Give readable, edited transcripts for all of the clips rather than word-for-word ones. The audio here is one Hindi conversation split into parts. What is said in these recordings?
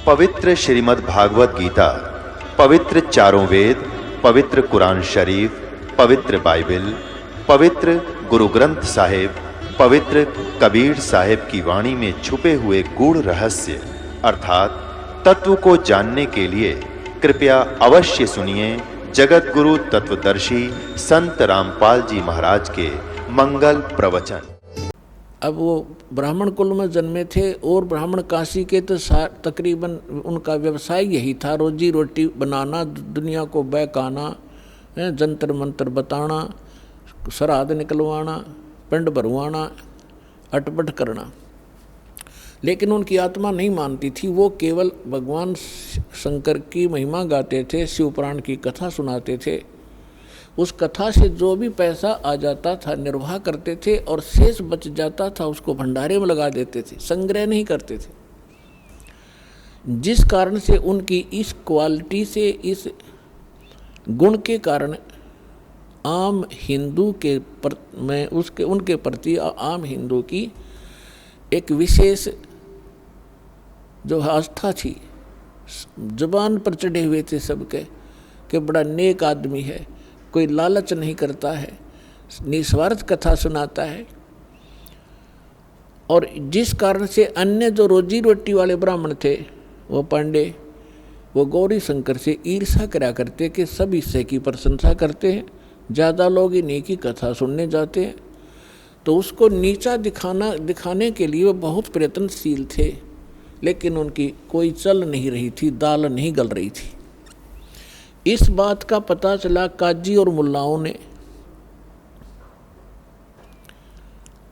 पवित्र श्रीमद् भागवत गीता, पवित्र चारों वेद, पवित्र कुरान शरीफ, पवित्र बाइबल, पवित्र गुरु ग्रंथ साहिब, पवित्र कबीर साहिब की वाणी में छुपे हुए गूढ़ रहस्य अर्थात तत्व को जानने के लिए कृपया अवश्य सुनिए जगत गुरु तत्वदर्शी संत रामपाल जी महाराज के मंगल प्रवचन। अब वो ब्राह्मण कुल में जन्मे थे और ब्राह्मण काशी के तो तकरीबन उनका व्यवसाय यही था, रोजी रोटी बनाना, दुनिया को बहकाना, जंतर मंतर बताना, श्राद्ध निकलवाना, पिंड भरवाना, अटपट करना। लेकिन उनकी आत्मा नहीं मानती थी। वो केवल भगवान शंकर की महिमा गाते थे, शिव पुराण की कथा सुनाते थे। उस कथा से जो भी पैसा आ जाता था निर्वाह करते थे और शेष बच जाता था उसको भंडारे में लगा देते थे, संग्रह नहीं करते थे। जिस कारण से उनकी इस क्वालिटी से, इस गुण के कारण आम हिंदू के उनके प्रति आम हिंदू की एक विशेष जो आस्था थी, जुबान पर चढ़े हुए थे सबके कि बड़ा नेक आदमी है, कोई लालच नहीं करता है, निस्वार्थ कथा सुनाता है। और जिस कारण से अन्य जो रोजी रोटी वाले ब्राह्मण थे, वो पांडे, वो गौरी शंकर से ईर्ष्या करा करते कि सब इससे की प्रशंसा करते हैं, ज़्यादा लोग इन्हीं की कथा सुनने जाते हैं। तो उसको नीचा दिखाने के लिए वो बहुत प्रयत्नशील थे, लेकिन उनकी कोई चल नहीं रही थी, दाल नहीं गल रही थी। इस बात का पता चला काजी और मुल्लाओं ने।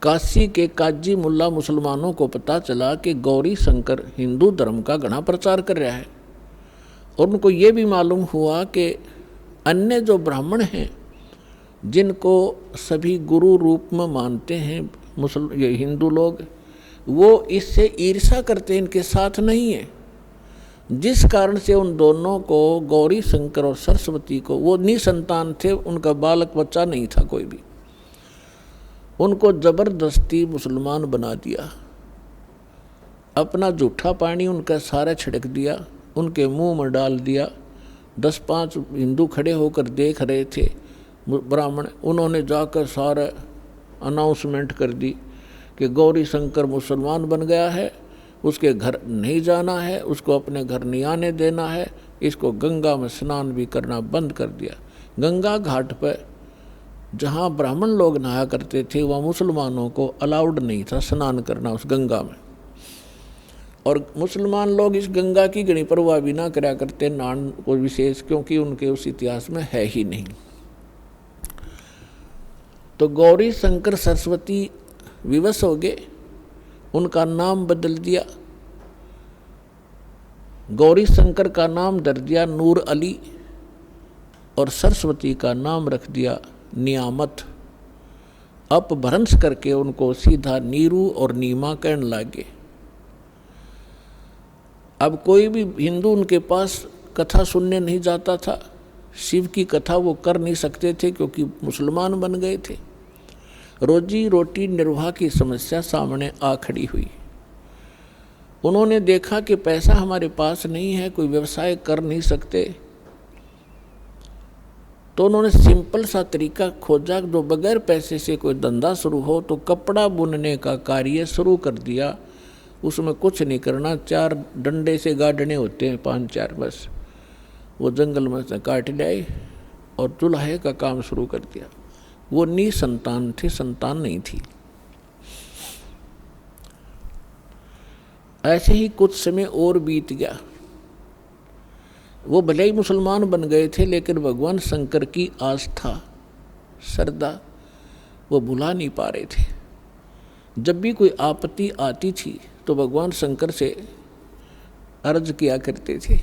काशी के काजी मुल्ला मुसलमानों को पता चला कि गौरी शंकर हिंदू धर्म का घना प्रचार कर रहा है। और उनको ये भी मालूम हुआ कि अन्य जो ब्राह्मण हैं, जिनको सभी गुरु रूप में मानते हैं ये हिंदू लोग, वो इससे ईर्ष्या करते हैं, इनके साथ नहीं है। जिस कारण से उन दोनों को, गौरी शंकर और सरस्वती को, वो निसंतान थे, उनका बालक बच्चा नहीं था कोई भी, उनको जबरदस्ती मुसलमान बना दिया। अपना जूठा पानी उनका सारा छिड़क दिया, उनके मुंह में डाल दिया। 10-5 हिंदू खड़े होकर देख रहे थे ब्राह्मण, उन्होंने जाकर सारा अनाउंसमेंट कर दी कि गौरी शंकर मुसलमान बन गया है, उसके घर नहीं जाना है, उसको अपने घर नहीं आने देना है, इसको गंगा में स्नान भी करना बंद कर दिया। गंगा घाट पर जहाँ ब्राह्मण लोग नहाया करते थे, वहाँ मुसलमानों को अलाउड नहीं था स्नान करना उस गंगा में। और मुसलमान लोग इस गंगा की गणी परवाह भी ना करा करते, नहान को विशेष, क्योंकि उनके उस इतिहास में है ही नहीं। तो गौरी शंकर सरस्वती विवश हो गए, उनका नाम बदल दिया। गौरी शंकर का नाम धर दिया नूर अली और सरस्वती का नाम रख दिया नियामत। अपभ्रंश करके उनको सीधा नीरू और नीमा कहने लगे। अब कोई भी हिंदू उनके पास कथा सुनने नहीं जाता था, शिव की कथा वो कर नहीं सकते थे क्योंकि मुसलमान बन गए थे। रोजी रोटी निर्वाह की समस्या सामने आ खड़ी हुई। उन्होंने देखा कि पैसा हमारे पास नहीं है, कोई व्यवसाय कर नहीं सकते, तो उन्होंने सिंपल सा तरीका खोजा जो बगैर पैसे से कोई धंधा शुरू हो। तो कपड़ा बुनने का कार्य शुरू कर दिया। उसमें कुछ नहीं करना, 4 डंडे से गाढ़ने होते हैं, 5-4 बस, वो जंगल में से काट लाए और चूल्हे का काम शुरू कर दिया। वो निसंतान थे, संतान नहीं थी। ऐसे ही कुछ समय और बीत गया। वो भले ही मुसलमान बन गए थे, लेकिन भगवान शंकर की आस्था, श्रद्धा वो भुला नहीं पा रहे थे। जब भी कोई आपत्ति आती थी तो भगवान शंकर से अर्ज किया करते थे।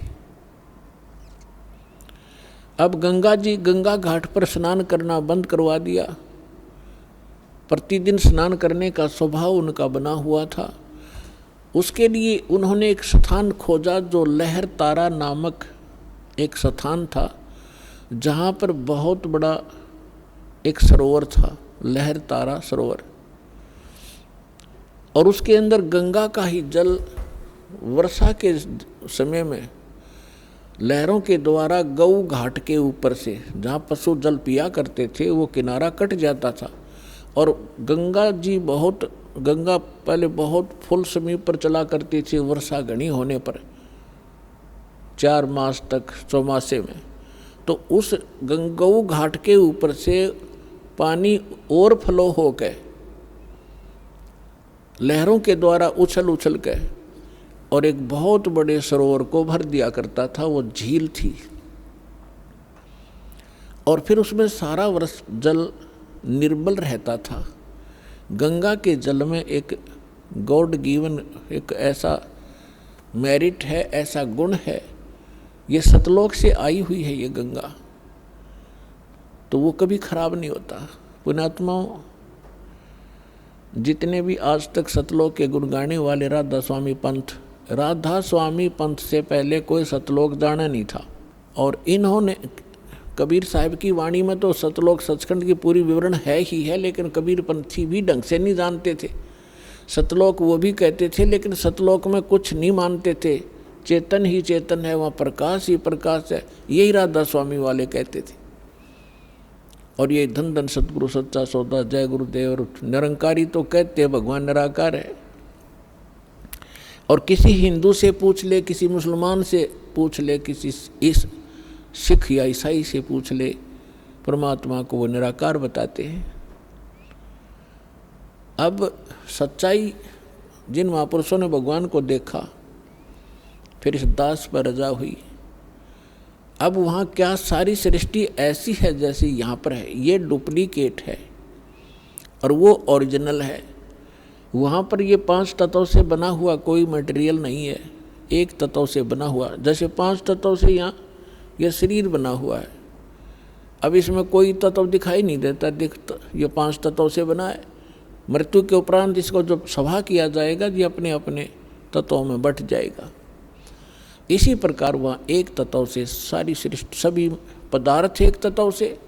अब गंगा घाट पर स्नान करना बंद करवा दिया। प्रतिदिन स्नान करने का स्वभाव उनका बना हुआ था। उसके लिए उन्होंने एक स्थान खोजा जो लहर तारा नामक एक स्थान था, जहाँ पर बहुत बड़ा एक सरोवर था, लहर तारा सरोवर, और उसके अंदर गंगा का ही जल वर्षा के समय में लहरों के द्वारा गऊ घाट के ऊपर से जहाँ पशु जल पिया करते थे वो किनारा कट जाता था और गंगा पहले बहुत फुल समय पर चला करती थी वर्षा घनी होने पर 4 मास तक चौमासे में। तो उस गऊ घाट के ऊपर से पानी ओवरफ्लो होकर लहरों के द्वारा उछल उछल के और एक बहुत बड़े सरोवर को भर दिया करता था। वो झील थी और फिर उसमें सारा वर्ष जल निर्मल रहता था। गंगा के जल में एक गॉड गिवन एक ऐसा मेरिट है, ऐसा गुण है, ये सतलोक से आई हुई है ये गंगा, तो वो कभी खराब नहीं होता। पुण्यात्माओं, जितने भी आज तक सतलोक के गुण गाने वाले राधा स्वामी पंथ से पहले कोई सतलोक जाना नहीं था। और इन्होंने कबीर साहब की वाणी में तो सतलोक सचखंड की पूरी विवरण है ही है, लेकिन कबीर पंथी भी ढंग से नहीं जानते थे। सतलोक वो भी कहते थे, लेकिन सतलोक में कुछ नहीं मानते थे। चेतन ही चेतन है, वहाँ प्रकाश ही प्रकाश है, यही राधा स्वामी वाले कहते थे। और ये धन धन सतगुरु सच्चा सौदा, जय गुरुदेव। और निरंकारी तो कहते हैं भगवान निराकार है। और किसी हिंदू से पूछ ले, किसी मुसलमान से पूछ ले, किसी इस सिख या ईसाई से पूछ ले, परमात्मा को वो निराकार बताते हैं। अब सच्चाई, जिन महापुरुषों ने भगवान को देखा, फिर इस दास पर रजा हुई। अब वहाँ क्या सारी सृष्टि ऐसी है जैसी यहाँ पर है, ये डुप्लीकेट है और वो ओरिजिनल है। वहाँ पर ये 5 तत्वों से बना हुआ कोई मटेरियल नहीं है, एक तत्व से बना हुआ। जैसे 5 तत्वों से यहाँ यह शरीर बना हुआ है। अब इसमें कोई तत्व दिखाई नहीं देता, ये 5 तत्वों से बना है। मृत्यु के उपरांत इसको जब सभा किया जाएगा, ये अपने अपने तत्वों में बट जाएगा। इसी प्रकार वहाँ एक तत्व से सारी सृष्टि, सभी पदार्थ एक तत्व से,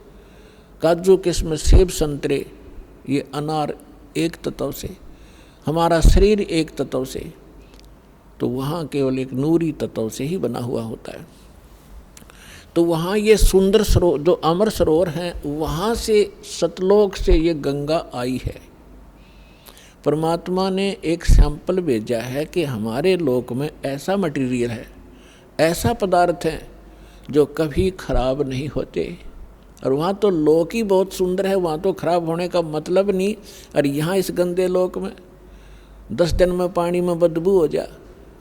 काजू किस्म सेब संतरे ये अनार एक तत्व से, हमारा शरीर एक तत्व से, तो वहाँ केवल एक नूरी तत्व से ही बना हुआ होता है। तो वहाँ ये सुंदर सरोवर जो अमर सरोवर हैं, वहाँ से सतलोक से ये गंगा आई है। परमात्मा ने एक सैंपल भेजा है कि हमारे लोक में ऐसा मटेरियल है, ऐसा पदार्थ है जो कभी खराब नहीं होते। और वहाँ तो लोक ही बहुत सुंदर है, वहाँ तो खराब होने का मतलब नहीं। और यहाँ इस गंदे लोक में 10 दिन में पानी में बदबू हो जा,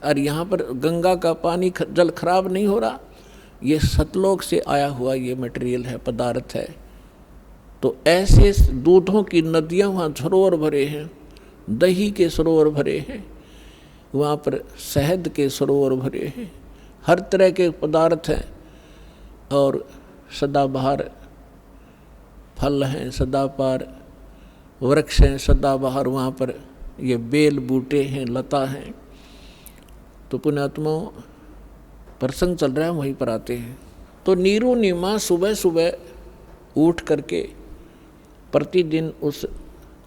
और यहाँ पर गंगा का पानी जल खराब नहीं हो रहा। ये सतलोक से आया हुआ ये मटेरियल है, पदार्थ है। तो ऐसे दूधों की नदियाँ वहाँ सरोवर भरे हैं, दही के सरोवर भरे हैं, वहाँ पर शहद के सरोवर भरे हैं, हर तरह के पदार्थ हैं। और सदाबहार फल हैं, सदाबहार वृक्ष हैं, सदाबहार वहाँ पर ये बेल बूटे हैं, लता हैं। तो पुण्यात्माओं, प्रसंग चल रहा है, वहीं पर आते हैं। तो नीरू नीमा सुबह सुबह उठ करके प्रतिदिन उस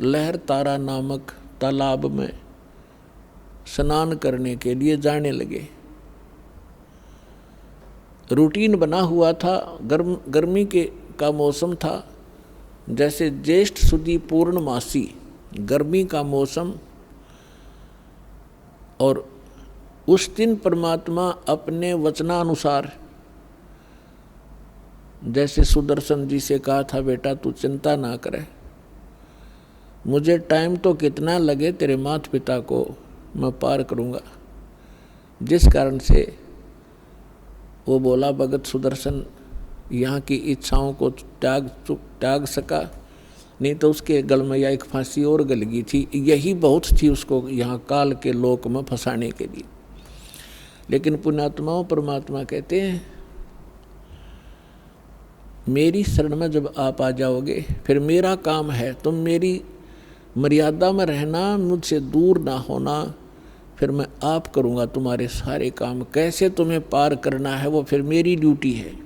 लहर तारा नामक तालाब में स्नान करने के लिए जाने लगे। रूटीन बना हुआ था, गर्मी का मौसम था। जैसे ज्येष्ठ सुदी पूर्णमासी गर्मी का मौसम, और उस दिन परमात्मा अपने वचनानुसार, जैसे सुदर्शन जी से कहा था, बेटा तू चिंता ना करे, मुझे टाइम तो कितना लगे तेरे माता पिता को मैं पार करूँगा। जिस कारण से वो बोला, भगत सुदर्शन यहाँ की इच्छाओं को त्याग सका, नहीं तो उसके गल में या एक फांसी और गल गई थी। यही बहुत थी उसको यहाँ काल के लोक में फंसाने के लिए। लेकिन पुण्यात्माओं, परमात्मा कहते हैं मेरी शरण में जब आप आ जाओगे, फिर मेरा काम है, तुम मेरी मर्यादा में रहना, मुझसे दूर ना होना, फिर मैं आप करूँगा तुम्हारे सारे काम। कैसे तुम्हें पार करना है वो फिर मेरी ड्यूटी है।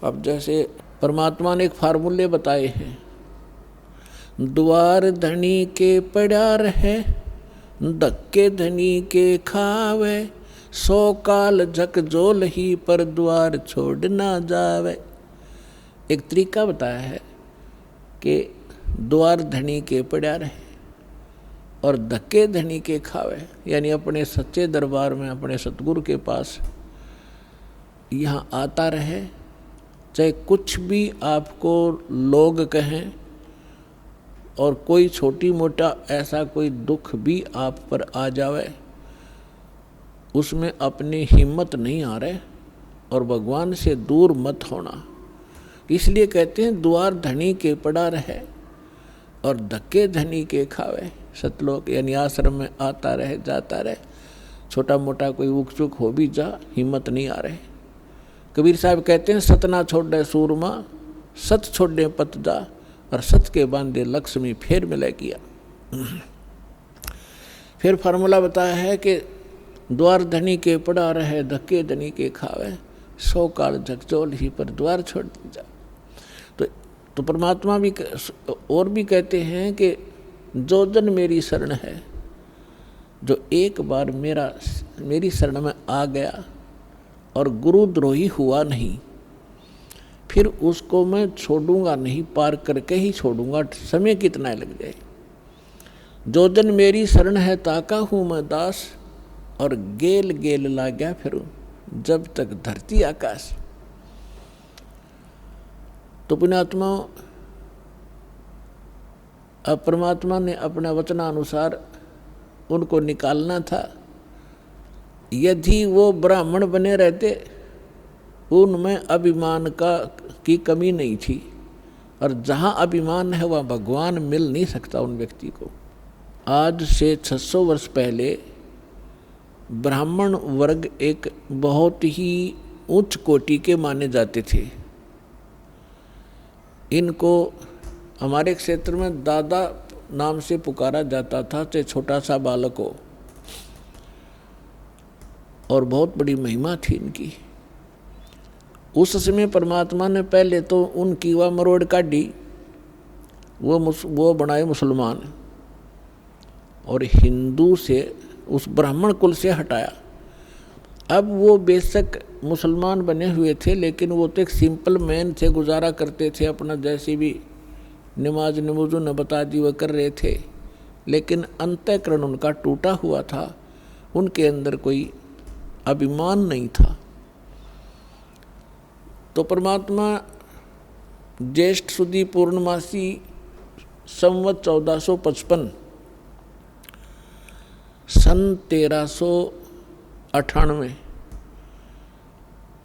अब जैसे परमात्मा ने एक फार्मूले बताए हैं, द्वार धनी के पड़ा रहे, धक्के धनी के खावे, 100 काल झकझोल ही पर द्वार छोड़ ना जावे। एक तरीका बताया है कि द्वार धनी के पड़ा रहे और धक्के धनी के खावे, यानी अपने सच्चे दरबार में, अपने सतगुरु के पास यहाँ आता रहे, चाहे कुछ भी आपको लोग कहें और कोई छोटी मोटा ऐसा कोई दुख भी आप पर आ जावे, उसमें अपनी हिम्मत नहीं आ रहे और भगवान से दूर मत होना। इसलिए कहते हैं द्वार धनी के पड़ा रहे और धक्के धनी के खावे। सतलोक यानी आश्रम में आता रहे जाता रहे, छोटा मोटा कोई उक चुक हो भी जा, हिम्मत नहीं आ रहे। कबीर साहब कहते हैं सतना छोड़े सूरमा, सत छोड़े पत जा, और सत के बांधे लक्ष्मी फेर मिले किया। फिर फार्मूला बताया है कि द्वार धनी के पड़ा रहे, धक्के धनी के खावे, 100 काल झकझोल ही पर द्वार छोड़ जा। तो परमात्मा भी और भी कहते हैं कि जो जन मेरी शरण है, जो एक बार मेरी शरण में आ गया और गुरुद्रोही हुआ नहीं, फिर उसको मैं छोड़ूंगा नहीं, पार करके ही छोड़ूंगा, समय कितना लग जाए। जो जन मेरी शरण है ताका हूँ मैं दास, और गेल गेल ला गया फिर जब तक धरती आकाश। तो पुण्यात्मा, अब परमात्मा ने अपने वचनानुसार उनको निकालना था। यदि वो ब्राह्मण बने रहते, उनमें अभिमान की कमी नहीं थी, और जहाँ अभिमान है वहाँ भगवान मिल नहीं सकता उन व्यक्ति को। आज से 600 वर्ष पहले ब्राह्मण वर्ग एक बहुत ही उच्च कोटि के माने जाते थे। इनको हमारे क्षेत्र में दादा नाम से पुकारा जाता था, चाहे छोटा सा बालक हो, और बहुत बड़ी महिमा थी इनकी। उस समय परमात्मा ने पहले तो उनकी वह मरोड़ काटी, वो बनाए मुसलमान, और हिंदू से उस ब्राह्मण कुल से हटाया। अब वो बेशक मुसलमान बने हुए थे, लेकिन वो तो एक सिंपल मैन थे, गुजारा करते थे अपना, जैसे भी नमाज नमूजों ने बता दी वह कर रहे थे, लेकिन अंतःकरण उनका टूटा हुआ था, उनके अंदर कोई अभिमान नहीं था। तो परमात्मा ज्येष्ठ सुदी पूर्णमासी संवत 1455 सन 1398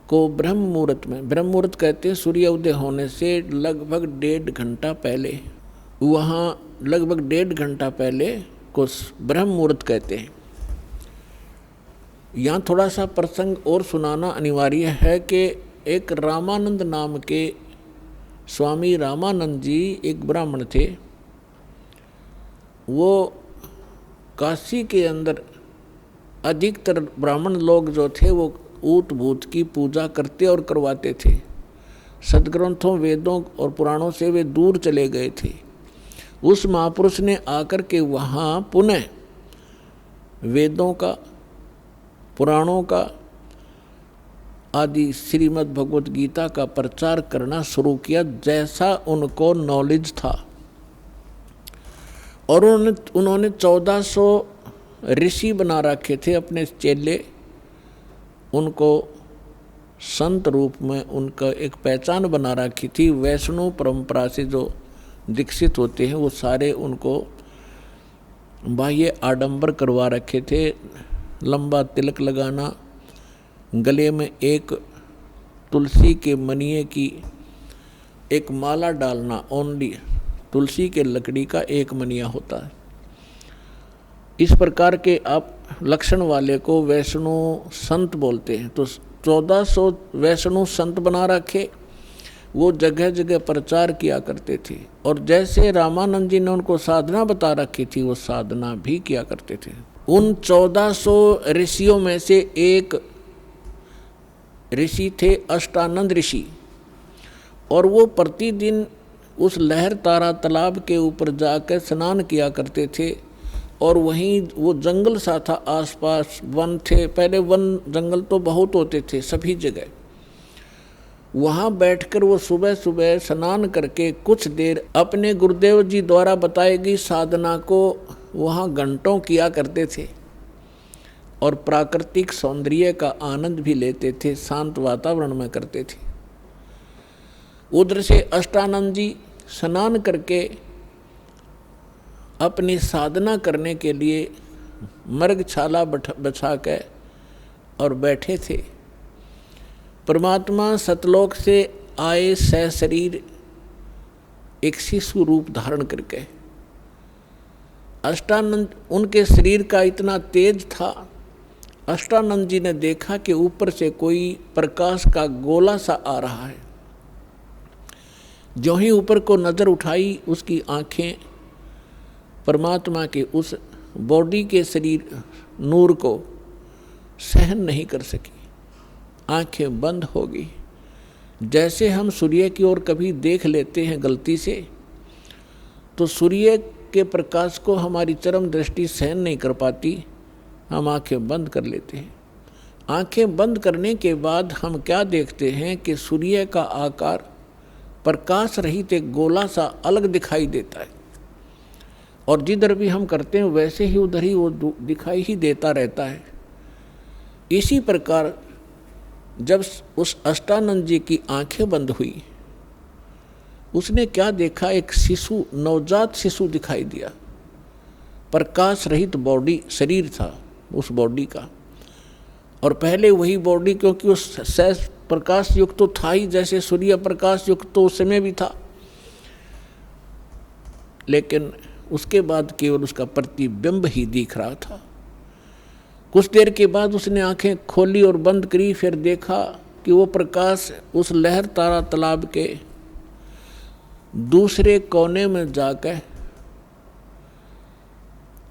को ब्रह्म मुहूर्त में, ब्रह्म मुहूर्त कहते हैं सूर्य उदय होने से लगभग 1.5 घंटा पहले, वहाँ लगभग 1.5 घंटा पहले को ब्रह्म मुहूर्त कहते हैं। यहाँ थोड़ा सा प्रसंग और सुनाना अनिवार्य है कि एक रामानंद नाम के स्वामी रामानंद जी एक ब्राह्मण थे। वो काशी के अंदर अधिकतर ब्राह्मण लोग जो थे वो ऊत भूत की पूजा करते और करवाते थे। सदग्रंथों, वेदों और पुराणों से वे दूर चले गए थे। उस महापुरुष ने आकर के वहाँ पुनः वेदों का, पुराणों का आदि श्रीमद् भगवत गीता का प्रचार करना शुरू किया, जैसा उनको नॉलेज था। और उन्होंने 1400 ऋषि बना रखे थे अपने चेले। उनको संत रूप में उनका एक पहचान बना रखी थी। वैष्णव परंपरा से जो दीक्षित होते हैं वो सारे उनको बाह्य आडंबर करवा रखे थे। लंबा तिलक लगाना, गले में एक तुलसी के मनिए की एक माला डालना, ओनली तुलसी के लकड़ी का एक मनिया होता है। इस प्रकार के आप लक्षण वाले को वैष्णव संत बोलते हैं। तो 1400 वैष्णव संत बना रखे, वो जगह जगह प्रचार किया करते थे। और जैसे रामानंद जी ने उनको साधना बता रखी थी, वो साधना भी किया करते थे। उन 1400 ऋषियों में से एक ऋषि थे अष्टानंद ऋषि, और वो प्रतिदिन उस लहर तारा तालाब के ऊपर जाकर स्नान किया करते थे और वहीं वो जंगल सा था, आसपास वन थे, पहले वन जंगल तो बहुत होते थे सभी जगह। वहाँ बैठकर वो सुबह सुबह स्नान करके कुछ देर अपने गुरुदेव जी द्वारा बताई गई साधना को वहाँ घंटों किया करते थे और प्राकृतिक सौंदर्य का आनंद भी लेते थे, शांत वातावरण में करते थे। उधर से अष्टानंद जी स्नान करके अपनी साधना करने के लिए मृगछाला बिछा के और बैठे थे। परमात्मा सतलोक से आए सशरीर एक शिशु रूप धारण करके। अष्टानंद उनके शरीर का इतना तेज था, अष्टानंद जी ने देखा कि ऊपर से कोई प्रकाश का गोला सा आ रहा है। जो ही ऊपर को नज़र उठाई, उसकी आंखें परमात्मा के उस बॉडी के शरीर नूर को सहन नहीं कर सकी, आंखें बंद हो गई। जैसे हम सूर्य की ओर कभी देख लेते हैं गलती से, तो सूर्य के प्रकाश को हमारी चरम दृष्टि सहन नहीं कर पाती, हम आंखें बंद कर लेते हैं। आंखें बंद करने के बाद हम क्या देखते हैं कि सूर्य का आकार प्रकाश रहित एक गोला सा अलग दिखाई देता है, और जिधर भी हम करते हैं वैसे ही उधर ही वो दिखाई ही देता रहता है। इसी प्रकार जब उस अष्टानंद जी की आंखें बंद हुई, उसने क्या देखा, एक शिशु, नवजात शिशु दिखाई दिया। प्रकाश रहित बॉडी शरीर था उस बॉडी का, और पहले वही बॉडी, क्योंकि उस सहज प्रकाश युक्त तो था ही, जैसे सूर्य प्रकाश युक्त तो उस समय भी था, लेकिन उसके बाद केवल उसका प्रतिबिंब ही दिख रहा था। कुछ देर के बाद उसने आंखें खोली और बंद करी, फिर देखा कि वो प्रकाश उस लहर तारा तालाब के दूसरे कोने में जाकर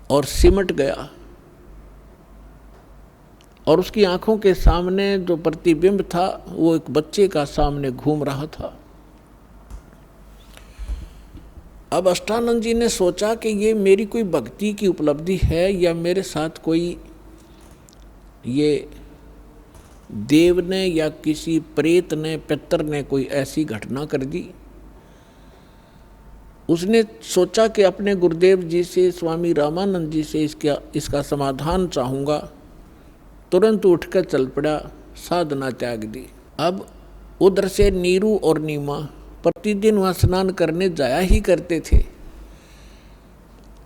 और सिमट गया, और उसकी आंखों के सामने जो प्रतिबिंब था वो एक बच्चे का सामने घूम रहा था। अब अष्टानंद जी ने सोचा कि ये मेरी कोई भक्ति की उपलब्धि है या मेरे साथ कोई ये देव ने या किसी प्रेत ने, पितर ने कोई ऐसी घटना कर दी। उसने सोचा कि अपने गुरुदेव जी से, स्वामी रामानंद जी से इसका समाधान चाहूँगा। तुरंत उठकर चल पड़ा, साधना त्याग दी। अब उधर से नीरू और नीमा प्रतिदिन वहाँ स्नान करने जाया ही करते थे।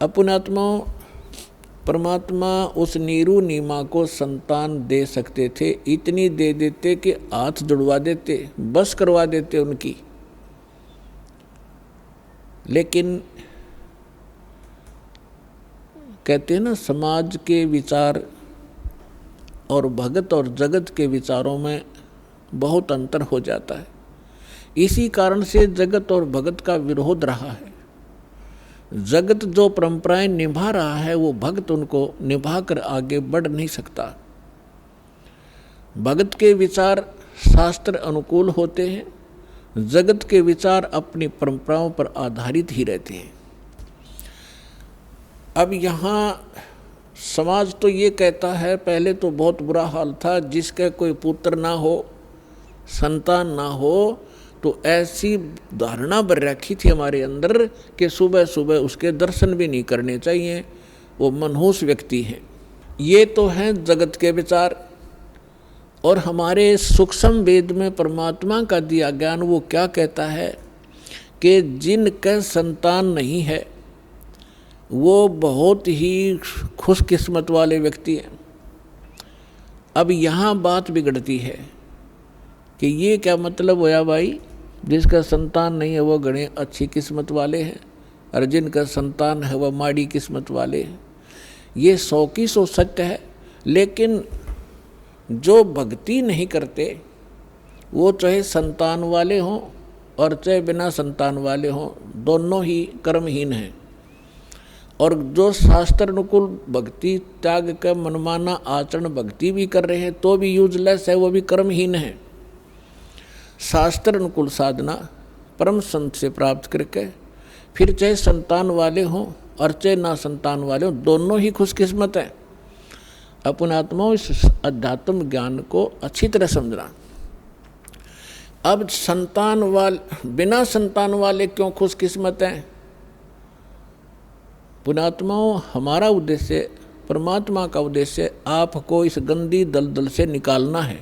अपनात्मा परमात्मा उस नीरू नीमा को संतान दे सकते थे, इतनी दे देते कि हाथ जुड़वा देते, बस करवा देते उनकी। लेकिन कहते हैं ना, समाज के विचार और भगत और जगत के विचारों में बहुत अंतर हो जाता है। इसी कारण से जगत और भगत का विरोध रहा है। जगत जो परंपराएं निभा रहा है, वो भक्त उनको निभाकर आगे बढ़ नहीं सकता। भगत के विचार शास्त्र अनुकूल होते हैं, जगत के विचार अपनी परंपराओं पर आधारित ही रहते हैं। अब यहाँ समाज तो ये कहता है, पहले तो बहुत बुरा हाल था, जिसका कोई पुत्र ना हो, संतान ना हो, तो ऐसी धारणा बन रखी थी हमारे अंदर कि सुबह सुबह उसके दर्शन भी नहीं करने चाहिए, वो मनहूस व्यक्ति हैं। ये तो हैं जगत के विचार। और हमारे सूक्ष्म वेद में परमात्मा का दिया ज्ञान वो क्या कहता है कि जिनका संतान नहीं है वो बहुत ही खुशकिस्मत वाले व्यक्ति हैं। अब यहाँ बात बिगड़ती है कि ये क्या मतलब होया भाई, जिसका संतान नहीं है वो गणे अच्छी किस्मत वाले हैं, और जिनका संतान है वह माड़ी किस्मत वाले हैं। ये 100 की 100 सत्य है। लेकिन जो भक्ति नहीं करते वो चाहे संतान वाले हों और चाहे बिना संतान वाले हों, दोनों ही कर्महीन हैं। और जो शास्त्र अनुकूल भक्ति त्याग कर मनमाना आचरण भक्ति भी कर रहे हैं तो भी यूजलेस है, वो भी कर्महीन है। शास्त्र अनुकूल साधना परम संत से प्राप्त करके फिर चाहे संतान वाले हों और चाहे ना संतान वाले हो, दोनों ही खुशकिस्मत हैं। अपने आत्माओं इस अध्यात्म ज्ञान को अच्छी तरह समझना। अब संतान वाले, बिना संतान वाले क्यों खुशकिस्मत हैं? पुण्यात्माओं, हमारा उद्देश्य, परमात्मा का उद्देश्य आपको इस गंदी दलदल से निकालना है।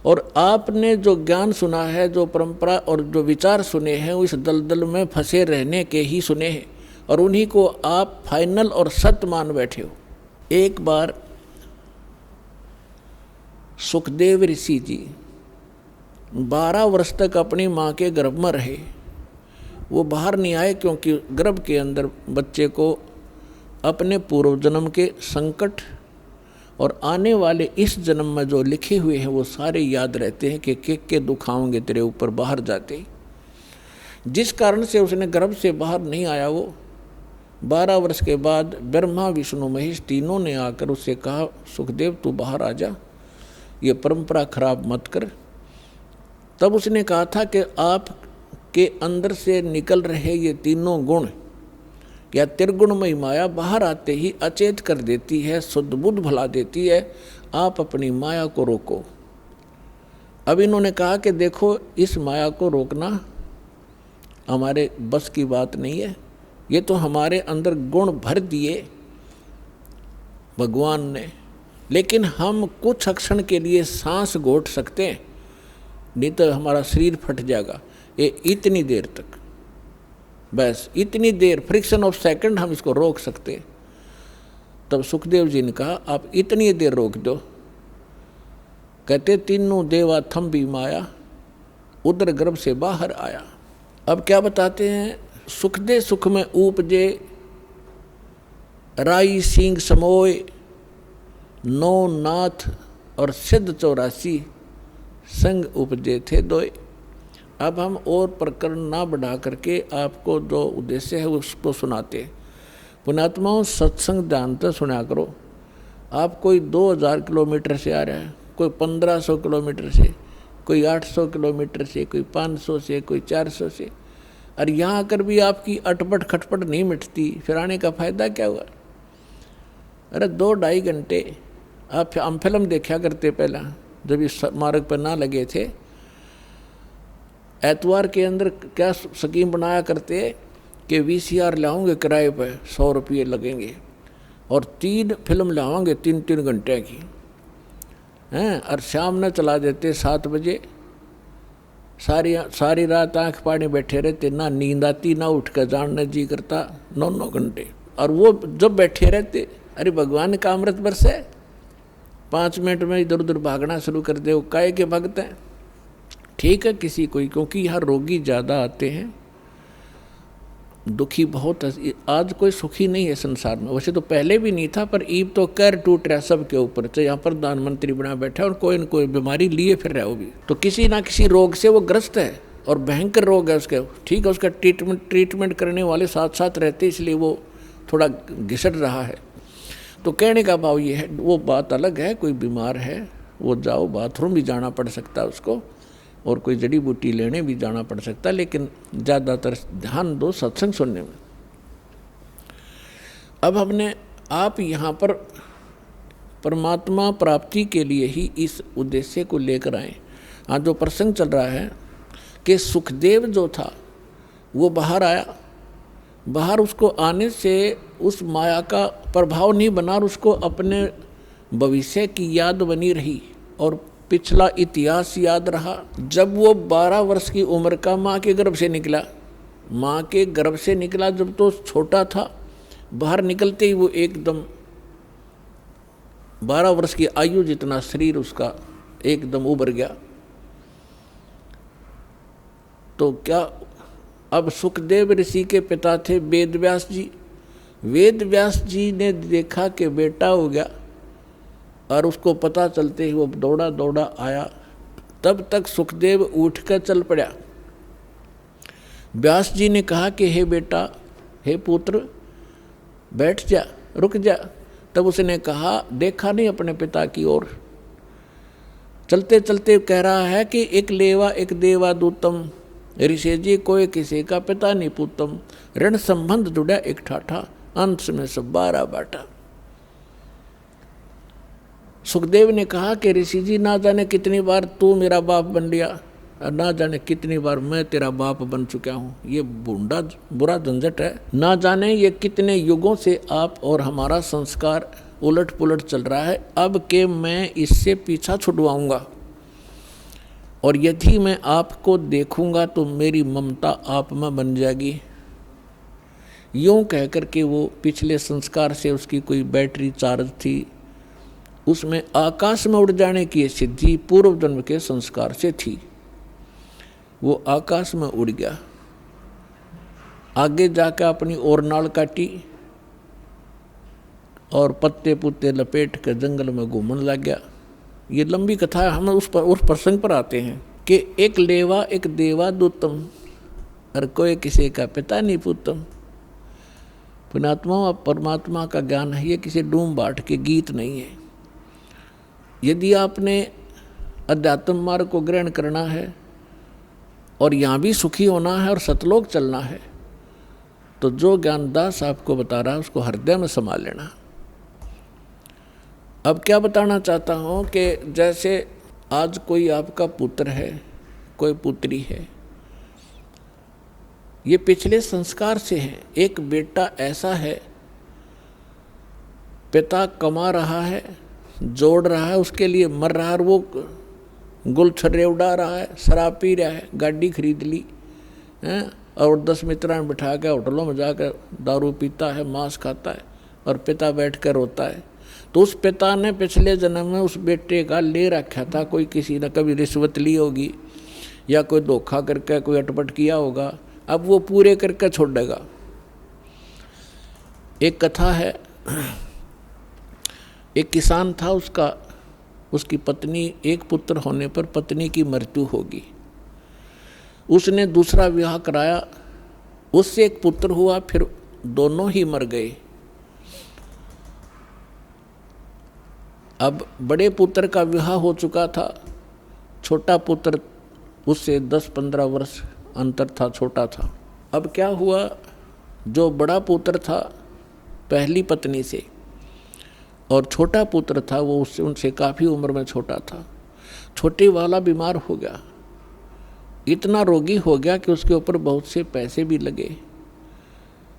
और आपने जो ज्ञान सुना है, जो परंपरा और जो विचार सुने हैं, वो इस दलदल में फंसे रहने के ही सुने हैं और उन्हीं को आप फाइनल और सत्य मान बैठे हो। एक बार सुखदेव ऋषि जी 12 वर्ष तक अपनी माँ के गर्भ में रहे। वो बाहर नहीं आए क्योंकि गर्भ के अंदर बच्चे को अपने पूर्व जन्म के संकट और आने वाले इस जन्म में जो लिखे हुए हैं वो सारे याद रहते हैं कि के दुख आएंगे तेरे ऊपर बाहर जाते ही। जिस कारण से उसने गर्भ से बाहर नहीं आया, वो 12 वर्ष के बाद ब्रह्मा विष्णु महेश तीनों ने आकर उससे कहा, सुखदेव तू बाहर आ जा, ये परंपरा खराब मत कर। तब उसने कहा था कि आप के अंदर से निकल रहे ये तीनों गुण या त्रिगुणमयी माया बाहर आते ही अचेत कर देती है, शुद्ध बुद्ध भला देती है। आप अपनी माया को रोको। अब इन्होंने कहा कि देखो, इस माया को रोकना हमारे बस की बात नहीं है। ये तो हमारे अंदर गुण भर दिए भगवान ने, लेकिन हम कुछ क्षण के लिए सांस घोट सकते हैं, नहीं तो हमारा शरीर फट जाएगा। ये इतनी देर तक, बस इतनी देर, फ्रिक्शन ऑफ सेकंड हम इसको रोक सकते। तब सुखदेव जी ने कहा आप इतनी देर रोक दो। कहते तीनों देवा थम भी माया, उदर गर्भ से बाहर आया। अब क्या बताते हैं, सुखदे सुख में उपजे राई सिंह समोय, नौ नाथ और सिद्ध 84 संग उपजे थे दोय। अब हम और प्रकरण ना बढ़ा करके आपको जो उद्देश्य है उसको सुनाते। पुण्यात्माओं, सत्संग ध्यानतः सुना करो। आप कोई 2000 किलोमीटर से आ रहा है, कोई 1500 किलोमीटर से, कोई 800 किलोमीटर से, कोई 500 से, कोई 400 से, और यहाँ आकर भी आपकी अटपट खटपट नहीं मिटती, फिर आने का फायदा क्या हुआ? अरे 2-2.5 घंटे हम फिल्म देखा करते पहला, जब इस मार्ग पर ना लगे थे। एतवार के अंदर क्या स्कीम बनाया करते कि VCR लाओगे किराए पर, 100 रुपये लगेंगे और 3 फिल्म लाओगे 3-3 घंटे की हैं, और शाम में चला देते 7 बजे। सारी रात आँख पानी बैठे रहते, ना नींद आती, ना उठ कर जानने जी करता, 9-9 घंटे। और वो जब बैठे रहते, अरे भगवान का अमृत बरस है, 5 मिनट में इधर उधर भागना शुरू कर दे। वो काहे के भक्त हैं? ठीक है किसी कोई, क्योंकि यहाँ रोगी ज़्यादा आते हैं, दुखी बहुत है। आज कोई सुखी नहीं है संसार में, वैसे तो पहले भी नहीं था, पर ईब तो कर टूट रहा सब के ऊपर। तो यहाँ प्रधानमंत्री बना बैठा और कोई न कोई बीमारी लिए फिर रहा, वो भी तो किसी ना किसी रोग से वो ग्रस्त है और भयंकर रोग है उसके। ठीक है, उसका ट्रीटमेंट करने वाले साथ साथ रहते, इसलिए वो थोड़ा घिसट रहा है। तो कहने का भाव ये है, वो बात अलग है, कोई बीमार है वो जाओ, बाथरूम भी जाना पड़ सकता है उसको, और कोई जड़ी बूटी लेने भी जाना पड़ सकता है, लेकिन ज़्यादातर ध्यान दो सत्संग सुनने में। अब हमने आप यहाँ पर परमात्मा प्राप्ति के लिए ही इस उद्देश्य को लेकर आए। हाँ, जो प्रसंग चल रहा है कि सुखदेव जो था वो बाहर आया, बाहर उसको आने से उस माया का प्रभाव नहीं बना और उसको अपने भविष्य की याद बनी रही और पिछला इतिहास याद रहा। जब वो 12 वर्ष की उम्र का माँ के गर्भ से निकला, माँ के गर्भ से निकला जब तो छोटा था, बाहर निकलते ही वो एकदम 12 वर्ष की आयु जितना शरीर उसका एकदम उभर गया। तो क्या, अब सुखदेव ऋषि के पिता थे वेद व्यास जी। वेद व्यास जी ने देखा कि बेटा हो गया और उसको पता चलते ही वो दौड़ा दौड़ा आया। तब तक सुखदेव उठकर चल पड़ा। व्यास जी ने कहा कि हे बेटा, हे पुत्र, बैठ जा, रुक जा। तब उसने कहा, देखा नहीं अपने पिता की ओर, चलते चलते कह रहा है कि एक लेवा एक देवा दूतम, ऋषि जी कोई किसी का पिता नहीं पूतम, ऋण संबंध जुड़ा एक ठाठा। अंत में सब 12 बांटा। सुखदेव ने कहा कि ऋषि जी, ना जाने कितनी बार तू मेरा बाप बन लिया और ना जाने कितनी बार मैं तेरा बाप बन चुका हूँ। ये बूढ़ा बुरा झंझट है। ना जाने ये कितने युगों से आप और हमारा संस्कार उलट पुलट चल रहा है। अब के मैं इससे पीछा छुड़वाऊंगा और यदि मैं आपको देखूंगा तो मेरी ममता आप में बन जाएगी। यूं कह कर के वो पिछले संस्कार से उसकी कोई बैटरी चार्ज थी, उसमें आकाश में उड़ जाने की सिद्धि पूर्व जन्म के संस्कार से थी। वो आकाश में उड़ गया, आगे जाकर अपनी और नाल काटी और पत्ते पुत्ते लपेट कर जंगल में घूमने लग गया। ये लंबी कथा है, हम उस प्रसंग पर आते हैं कि एक लेवा एक देवा दूतम और कोई किसी का पिता नहीं पूतम। पुण्यात्मा और परमात्मा का ज्ञान है, ये किसी डूम बाट के गीत नहीं है। यदि आपने अध्यात्म मार्ग को ग्रहण करना है और यहाँ भी सुखी होना है और सतलोक चलना है तो जो ज्ञानदास आपको बता रहा है उसको हृदय में समा लेना। अब क्या बताना चाहता हूँ कि जैसे आज कोई आपका पुत्र है, कोई पुत्री है, ये पिछले संस्कार से है। एक बेटा ऐसा है, पिता कमा रहा है, जोड़ रहा है, उसके लिए मर रहा है और वो गुलछर्रे उड़ा रहा है, शराब पी रहा है, गाड़ी खरीद ली हैं और 10 मित्रान बिठा के होटलों में जाकर दारू पीता है, मांस खाता है और पिता बैठ कर रोता है। तो उस पिता ने पिछले जन्म में उस बेटे का ले रखा था, कोई किसी ने कभी रिश्वत ली होगी या कोई धोखा करके कोई अटपट किया होगा, अब वो पूरे करके छोड़ेगा। एक कथा है, एक किसान था, उसकी पत्नी, एक पुत्र होने पर पत्नी की मृत्यु होगी। उसने दूसरा विवाह कराया, उससे एक पुत्र हुआ, फिर दोनों ही मर गए। अब बड़े पुत्र का विवाह हो चुका था, छोटा पुत्र उससे 10-15 वर्ष अंतर था, छोटा था। अब क्या हुआ, जो बड़ा पुत्र था पहली पत्नी से और छोटा पुत्र था वो उनसे काफ़ी उम्र में छोटा था। छोटे वाला बीमार हो गया, इतना रोगी हो गया कि उसके ऊपर बहुत से पैसे भी लगे,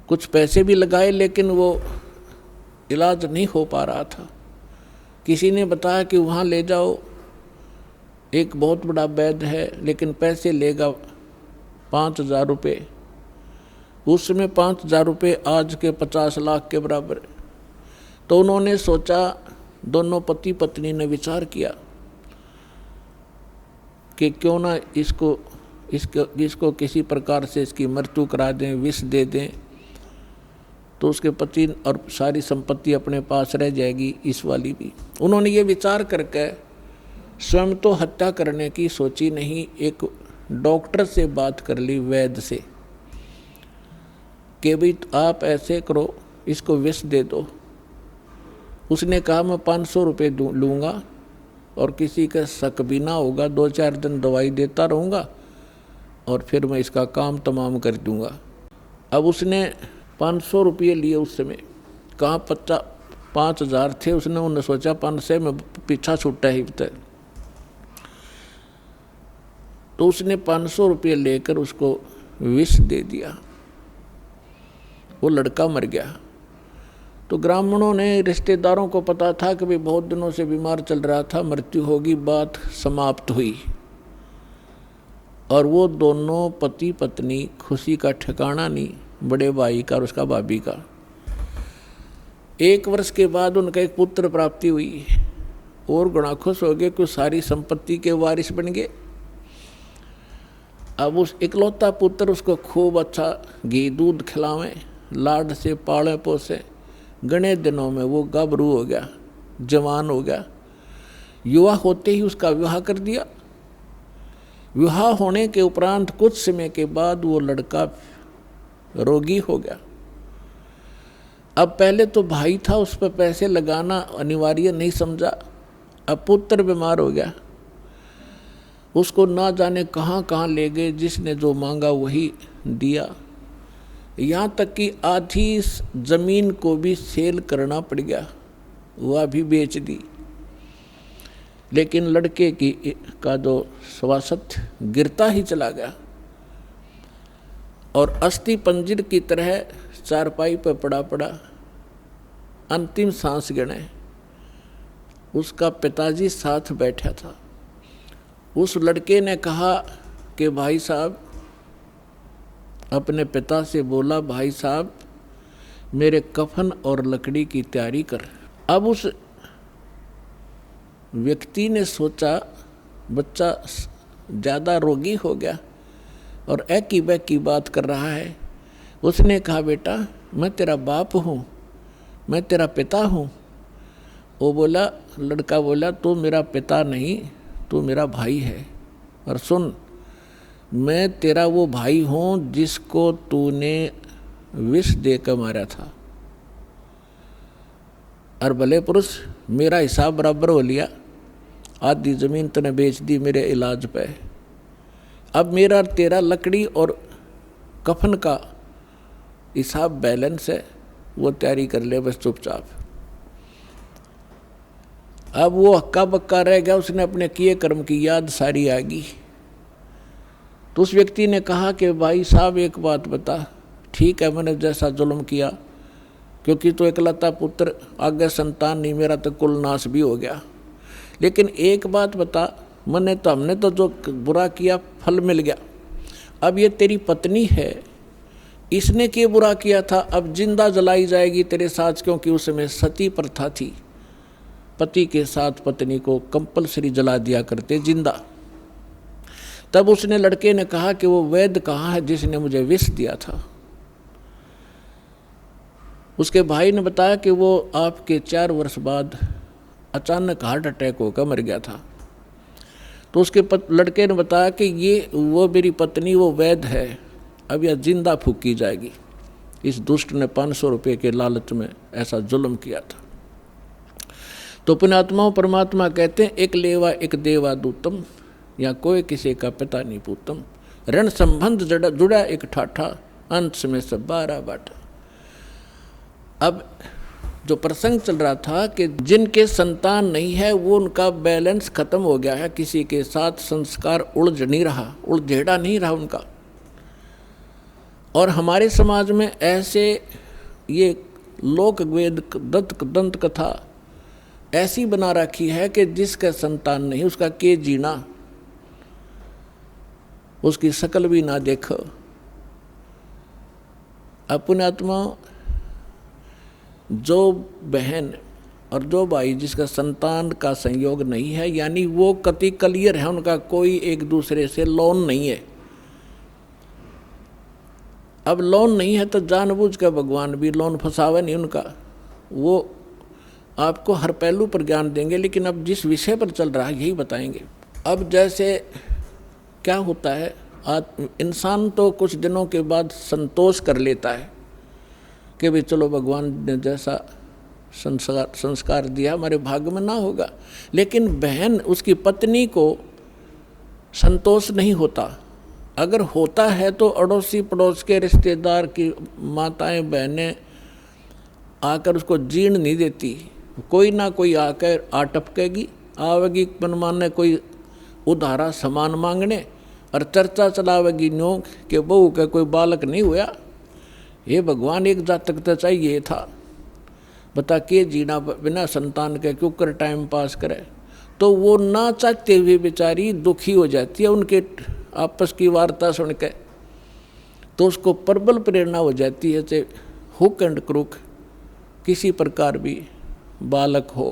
कुछ पैसे भी लगाए लेकिन वो इलाज नहीं हो पा रहा था। किसी ने बताया कि वहाँ ले जाओ, एक बहुत बड़ा वैद्य है लेकिन पैसे लेगा 5,000 रुपये। उस समय 5,000 रुपये आज के 50 लाख के बराबर। तो उन्होंने सोचा, दोनों पति पत्नी ने विचार किया कि क्यों ना इसको किसी प्रकार से इसकी मृत्यु करा दें, विष दे दें, तो उसके पति और सारी संपत्ति अपने पास रह जाएगी, इस वाली भी। उन्होंने ये विचार करके स्वयं तो हत्या करने की सोची नहीं, एक डॉक्टर से बात कर ली, वैद्य से, कि भाई आप ऐसे करो, इसको विष दे दो। उसने कहा मैं 500 रुपये लूँगा और किसी का शक भी ना होगा, 2-4 दिन दवाई देता रहूँगा और फिर मैं इसका काम तमाम कर दूँगा। अब उसने 500 रुपये लिए उस समय, कहाँ 5,000 थे, उन्होंने सोचा 500 में पीछा छूटा ही तक। तो उसने 500 रुपये लेकर उसको विष दे दिया, वो लड़का मर गया। तो ग्रामीणों ने, रिश्तेदारों को पता था कि भाई बहुत दिनों से बीमार चल रहा था, मृत्यु होगी, बात समाप्त हुई। और वो दोनों पति पत्नी, खुशी का ठिकाना नहीं, बड़े भाई का और उसका भाभी का। 1 वर्ष के बाद उनका एक पुत्र प्राप्ति हुई और गुणा खुश हो गए कि सारी संपत्ति के वारिस बन गए। अब उस इकलौता पुत्र उसको खूब अच्छा घी दूध खिलावे, लाड से पाले पोसे। घने दिनों में वो गाभरू हो गया, जवान हो गया। युवा होते ही उसका विवाह कर दिया। विवाह होने के उपरांत कुछ समय के बाद वो लड़का रोगी हो गया। अब पहले तो भाई था, उस पर पैसे लगाना अनिवार्य नहीं समझा। अब पुत्र बीमार हो गया, उसको ना जाने कहाँ कहाँ ले गए, जिसने जो मांगा वही दिया। यहाँ तक कि आधी जमीन को भी सेल करना पड़ गया, वह भी बेच दी। लेकिन लड़के का जो स्वास्थ्य गिरता ही चला गया और अस्थि पंजर की तरह चारपाई पर पड़ा पड़ा अंतिम सांस गिने। उसका पिताजी साथ बैठा था। उस लड़के ने कहा कि भाई साहब, अपने पिता से बोला, भाई साहब मेरे कफन और लकड़ी की तैयारी कर। अब उस व्यक्ति ने सोचा बच्चा ज़्यादा रोगी हो गया और एक ही बैक की बात कर रहा है। उसने कहा बेटा मैं तेरा बाप हूँ, मैं तेरा पिता हूँ। वो बोला, लड़का बोला तू मेरा पिता नहीं, तू मेरा भाई है। और सुन, मैं तेरा वो भाई हूँ जिसको तूने विष दे कर मारा था, और भले पुरुष मेरा हिसाब बराबर हो लिया, आधी ज़मीन तूने बेच दी मेरे इलाज पे। अब मेरा तेरा लकड़ी और कफन का हिसाब बैलेंस है, वो तैयारी कर ले बस चुपचाप। अब वो हक्का बक्का रह गया, उसने अपने किए कर्म की याद सारी आ गई। तो उस व्यक्ति ने कहा कि भाई साहब एक बात बता, ठीक है मैंने जैसा जुल्म किया, क्योंकि तो इकलौता पुत्र, आगे संतान नहीं, मेरा तो कुल नाश भी हो गया। लेकिन एक बात बता, हमने तो जो बुरा किया फल मिल गया। अब ये तेरी पत्नी है, इसने क्या बुरा किया था, अब जिंदा जलाई जाएगी तेरे साथ, क्योंकि उसमें सती प्रथा थी, पति के साथ पत्नी को कंपलसरी जला दिया करते जिंदा। तब उसने लड़के ने कहा कि वो वैद्य कहाँ है जिसने मुझे विष दिया था। उसके भाई ने बताया कि वो आपके 4 वर्ष बाद अचानक हार्ट अटैक होकर मर गया था। तो उसके लड़के ने बताया कि ये वो मेरी पत्नी वो वैद्य है, अब यह जिंदा फूकी जाएगी। इस दुष्ट ने 500 रुपये के लालच में ऐसा जुल्म किया था। तो पुण्यात्माओं, परमात्मा कहते हैं एक लेवा एक देवा दूतम, या कोई किसी का पिता नहीं पूतम। ऋण संबंध जुड़ा एक ठाठा, अंत में सब 12 बाटा। अब जो प्रसंग चल रहा था कि जिनके संतान नहीं है वो उनका बैलेंस खत्म हो गया है, किसी के साथ संस्कार उलझेड़ा नहीं रहा उनका। और हमारे समाज में ऐसे ये लोक वेद दंत कथा ऐसी बना रखी है कि जिसका संतान नहीं उसका के जीना, उसकी शकल भी ना देखो। अपने आत्मा जो बहन और जो भाई जिसका संतान का संयोग नहीं है, यानी वो कति क्लियर है, उनका कोई एक दूसरे से लोन नहीं है। अब लोन नहीं है तो जानबूझ कर भगवान भी लोन फंसावे नहीं उनका, वो आपको हर पहलू पर ज्ञान देंगे। लेकिन अब जिस विषय पर चल रहा है यही बताएंगे। अब जैसे क्या होता है, इंसान तो कुछ दिनों के बाद संतोष कर लेता है कि भाई चलो भगवान ने जैसा संस्कार दिया हमारे भाग्य में ना होगा। लेकिन बहन, उसकी पत्नी को संतोष नहीं होता। अगर होता है तो अड़ोसी पड़ोस के रिश्तेदार की माताएं बहनें आकर उसको जीर्ण नहीं देती, कोई ना कोई आकर आटपकेगी, आवेगी मनमाने कोई उधारा सामान मांगने, और चर्चा चलावेगी न्यों कि बहू का कोई बालक नहीं हुआ, ये भगवान एक जातक तो चाहिए था, बता के जीना बिना संतान के क्यों कर टाइम पास करे। तो वो ना चाहते हुए बेचारी दुखी हो जाती है उनके आपस की वार्ता सुन के, तो उसको प्रबल प्रेरणा हो जाती है चाहे हुक एंड क्रुक किसी प्रकार भी बालक हो।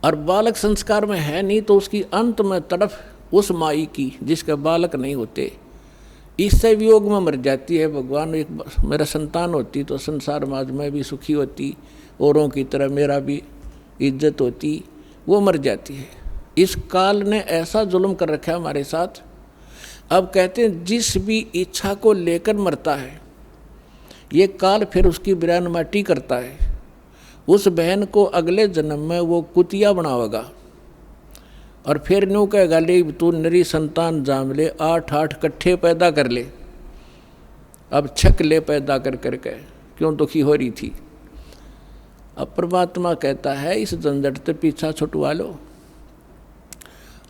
और बालक संस्कार में है नहीं तो उसकी अंत में तड़फ उस माई की जिसके बालक नहीं होते, इससे वियोग में मर जाती है। भगवान एक मेरा संतान होती तो संसार समाज में भी सुखी होती, औरों की तरह मेरा भी इज्जत होती, वो मर जाती है। इस काल ने ऐसा जुल्म कर रखा है हमारे साथ। अब कहते हैं जिस भी इच्छा को लेकर मरता है ये काल फिर उसकी बिरान माटी करता है। उस बहन को अगले जन्म में वो कुतिया बनावेगा और फिर न्यू कहेगा ले तू नरी संतान जाम ले, 8 कट्ठे पैदा कर ले। अब छक ले पैदा कर करके क्यों दुखी हो रही थी। अब परमात्मा कहता है इस झंझट से पीछा छुटवा लो।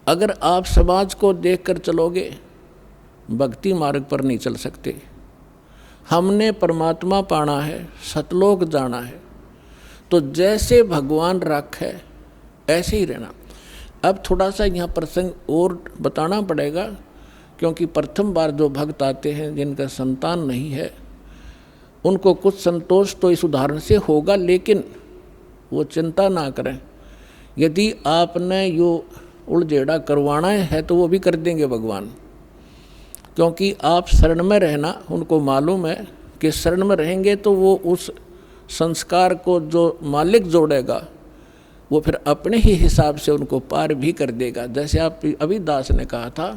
अगर आप समाज को देखकर चलोगे भक्ति मार्ग पर नहीं चल सकते। हमने परमात्मा पाना है, सतलोक जाना है, तो जैसे भगवान रखे ऐसे ही रहना। अब थोड़ा सा यहाँ प्रसंग और बताना पड़ेगा, क्योंकि प्रथम बार जो भक्त आते हैं जिनका संतान नहीं है उनको कुछ संतोष तो इस उदाहरण से होगा, लेकिन वो चिंता ना करें। यदि आपने यो उलझेड़ा करवाना है तो वो भी कर देंगे भगवान, क्योंकि आप शरण में रहना उनको मालूम है कि शरण में रहेंगे तो वो उस संस्कार को जो मालिक जोड़ेगा वो फिर अपने ही हिसाब से उनको पार भी कर देगा। जैसे आप अभी दास ने कहा था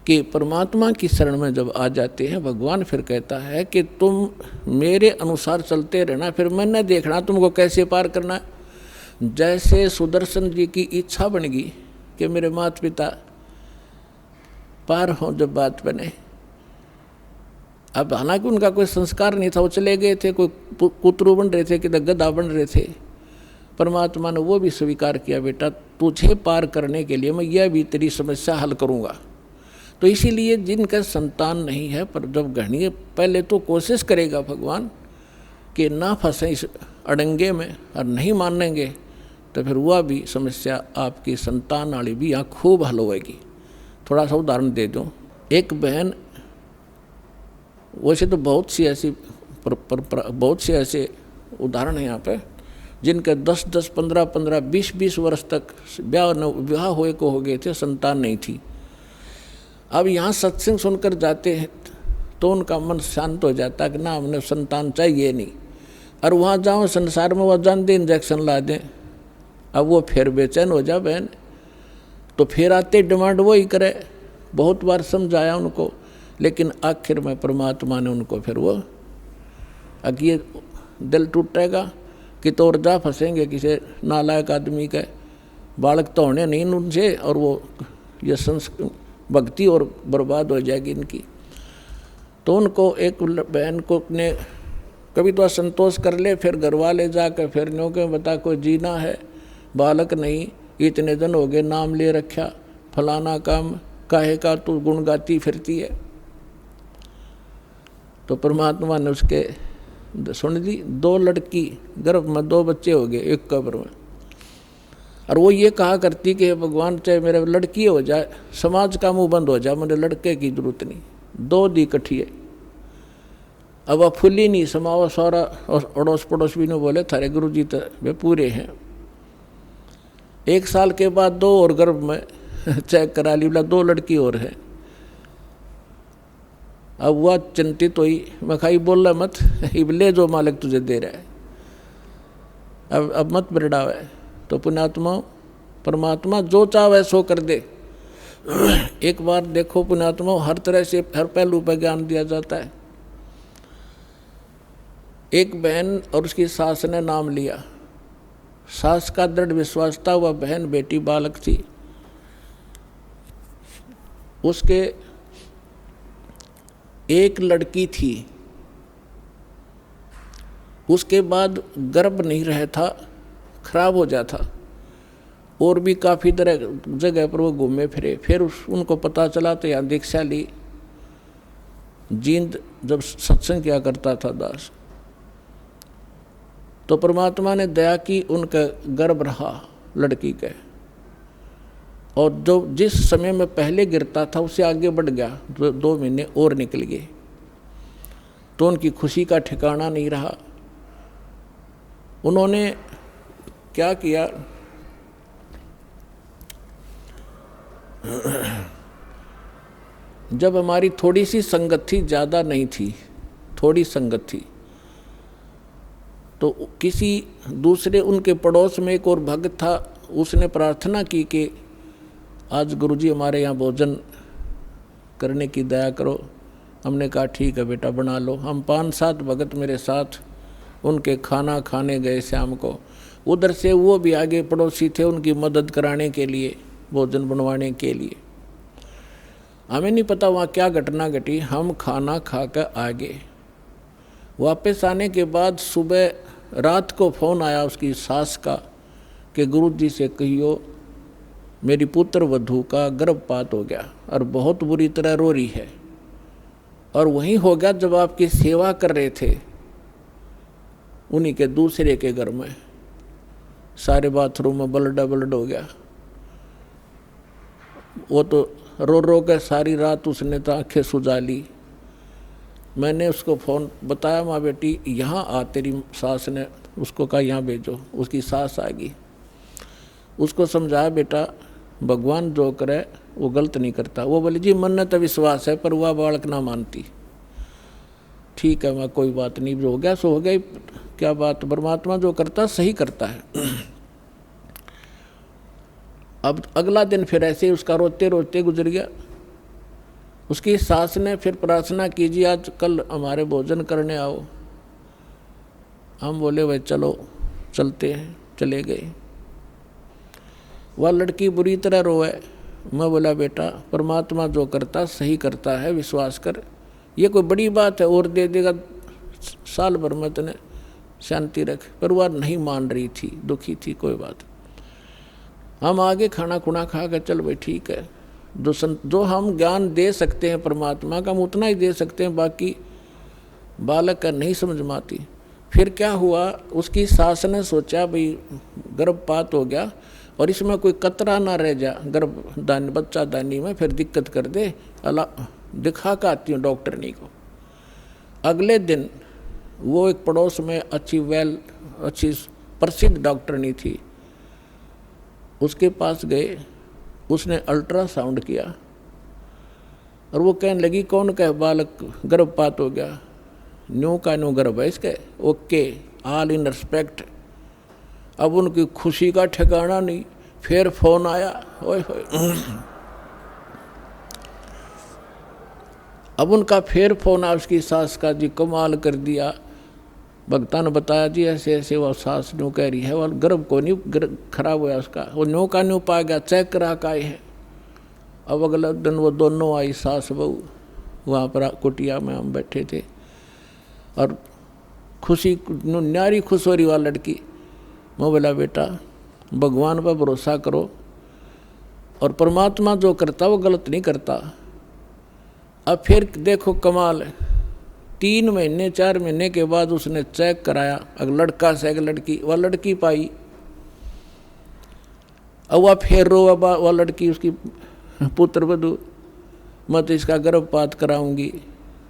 कि परमात्मा की शरण में जब आ जाते हैं भगवान फिर कहता है कि तुम मेरे अनुसार चलते रहना, फिर मैंने देखना तुमको कैसे पार करना है। जैसे सुदर्शन जी की इच्छा बन गई कि मेरे माता पिता पार हों जब बात बने। अब हालांकि उनका कोई संस्कार नहीं था, वो चले गए थे, कोई कुतरू बन रहे थे कि गधा बन रहे थे। परमात्मा ने वो भी स्वीकार किया, बेटा तुझे पार करने के लिए मैं यह भी तेरी समस्या हल करूँगा। तो इसीलिए जिनका संतान नहीं है पर जब घड़िए पहले तो कोशिश करेगा भगवान कि ना फंसे इस अड़ंगे में और नहीं मानेंगे, तो फिर वह भी समस्या आपकी संतान वाली भी यहाँ खूब हल होएगी। थोड़ा सा उदाहरण दे दूँ। एक बहन, वैसे तो बहुत सी ऐसे उदाहरण हैं यहाँ पे जिनके 10-10, 15-15, 20-20 वर्ष तक विवाह हुए को हो गए थे, संतान नहीं थी। अब यहाँ सत्संग सुनकर जाते हैं तो उनका मन शांत हो जाता है कि ना हमने संतान चाहिए नहीं। और वहाँ जाओ संसार में वह जानते इंजेक्शन ला दें, अब वो फिर बेचैन हो जा बहन, तो फिर आते डिमांड वो ही करे। बहुत बार समझाया उनको, लेकिन आखिर में परमात्मा ने उनको फिर वो अब ये दिल टूटेगा कि तो और जा फंसेंगे किसी नालायक आदमी के, बालक तो होने नहीं उनसे, और वो ये भक्ति और बर्बाद हो जाएगी इनकी। तो उनको एक बहन को ने कभी तो असंतोष कर ले, फिर घर वाले जाकर फिर न्यों के बता कोई जीना है, बालक नहीं, इतने दिन हो गए नाम ले रखा, फलाना काम काहे का तू गुण गाती फिरती है। तो परमात्मा ने उसके सुन दी। 2 लड़की गर्भ में 2 बच्चे हो गए एक कब्र में, और वो ये कहा करती कि भगवान चाहे मेरे लड़की हो जाए, समाज का मुंह बंद हो जाए, मुझे लड़के की जरूरत नहीं। 2 दी इकट्ठी है। अब वह फुली नहीं समाओ, सारा अड़ोस पड़ोस भी नहीं बोले थारे गुरु जी तो वे पूरे हैं। 1 साल के बाद 2 और गर्भ में चेक करा ली, बोला 2 लड़की और है। अब वह चिंतित हुई, मैं खाई बोल रहा मत, इबले जो मालिक तुझे दे रहा है, अब मत बिरड़ावे। तो पुण्यात्मा परमात्मा जो चाहे सो कर दे। एक बार देखो पुण्यात्मा, हर तरह से हर पहलू पर ज्ञान दिया जाता है। एक बहन और उसकी सास ने नाम लिया। सास का दृढ़ विश्वास था, वह बहन बेटी बालक थी। उसके एक लड़की थी, उसके बाद गर्भ नहीं रहा था, खराब हो जाता, और भी काफ़ी जगह पर वो घूमे फिरे। फिर उनको पता चला तो यहाँ दीक्षा ली। जींद जब सत्संग किया करता था दास, तो परमात्मा ने दया की, उनका गर्भ रहा लड़की के, और जो जिस समय में पहले गिरता था उससे आगे बढ़ गया, 2 महीने और निकल गए। तो उनकी खुशी का ठिकाना नहीं रहा। उन्होंने क्या किया, जब हमारी थोड़ी सी संगत थी, ज़्यादा नहीं थी, थोड़ी संगत थी, तो किसी दूसरे उनके पड़ोस में एक और भक्त था, उसने प्रार्थना की कि आज गुरुजी हमारे यहाँ भोजन करने की दया करो। हमने कहा ठीक है बेटा बना लो। हम 5-7 भगत मेरे साथ उनके खाना खाने गए शाम को। उधर से वो भी आगे पड़ोसी थे उनकी मदद कराने के लिए, भोजन बनवाने के लिए। हमें नहीं पता वहाँ क्या घटना घटी। हम खाना खा कर आ गए। वापस आने के बाद सुबह रात को फ़ोन आया उसकी सास का कि गुरुजी से कहियो मेरी पुत्र वधू का गर्भपात हो गया और बहुत बुरी तरह रो रही है। और वहीं हो गया जब आपकी सेवा कर रहे थे, उन्हीं के दूसरे के घर में। सारे बाथरूम में ब्लड हो गया। वो तो रो रो के सारी रात उसने तो आंखें सुजा ली। मैंने उसको फ़ोन बताया, माँ बेटी यहाँ आ, तेरी सास ने उसको कहा यहाँ भेजो। उसकी सास आ गई। उसको समझाया बेटा भगवान जो करे वो गलत नहीं करता। वो बोले जी मन ने तो विश्वास है पर वह बालक ना मानती। ठीक है माँ कोई बात नहीं, जो हो गया सो हो गया, क्या बात, परमात्मा जो करता सही करता है। अब अगला दिन फिर ऐसे ही उसका रोते रोते गुजर गया। उसकी सास ने फिर प्रार्थना कीजिए आज कल हमारे भोजन करने आओ। हम बोले भाई चलो चलते हैं, चले गए। वह लड़की बुरी तरह रोए। मैं बोला बेटा परमात्मा जो करता सही करता है, विश्वास कर, ये कोई बड़ी बात है और दे देगा साल भर में तने शांति रख। पर वह नहीं मान रही थी, दुखी थी। कोई बात, हम आगे खाना खुना खा कर चल भाई ठीक है। जो हम ज्ञान दे सकते हैं परमात्मा का हम उतना ही दे सकते हैं, बाकी बालक का नहीं समझ में आती। फिर क्या हुआ, उसकी सास ने सोचा भाई गर्भपात हो गया और इसमें कोई कतरा ना रह जा गर्भदान बच्चा दानी में, फिर दिक्कत कर दे, अल्लाह दिखा कर आती हूँ डॉक्टरनी को। अगले दिन वो एक पड़ोस में अच्छी प्रसिद्ध डॉक्टरनी थी, उसके पास गए। उसने अल्ट्रासाउंड किया और वो कहने लगी कौन का बालक गर्भपात हो गया, न्यू का न्यू गर्भ है इसके, ओके ऑल इन रिस्पेक्ट। अब उनकी खुशी का ठिकाना नहीं। फिर फोन आया, ओए होए। अब उनका फिर फोन आया उसकी सास का, जी कमाल कर दिया, भक्ता ने बताया जी ऐसे ऐसे वो सास न्यू कह रही है, वो गर्भ को नहीं खराब हुआ उसका, वो न्यू का न्यू पा गया, चेक करा का आए हैं। अब अगला दिन वो दोनों आई सास बहू, वहाँ पर कुटिया में हम बैठे थे और खुशी न्यारी खुश हो रही वाला लड़की। मैं बोला बेटा भगवान पर भरोसा करो और परमात्मा जो करता वो गलत नहीं करता। अब फिर देखो कमाल, 3 महीने 4 महीने के बाद उसने चेक कराया, अगर लड़का से अगर लड़की, वह लड़की पाई। अब वह फिर रो, वह लड़की उसकी पुत्र वधू, मैं तो इसका गर्भपात कराऊंगी,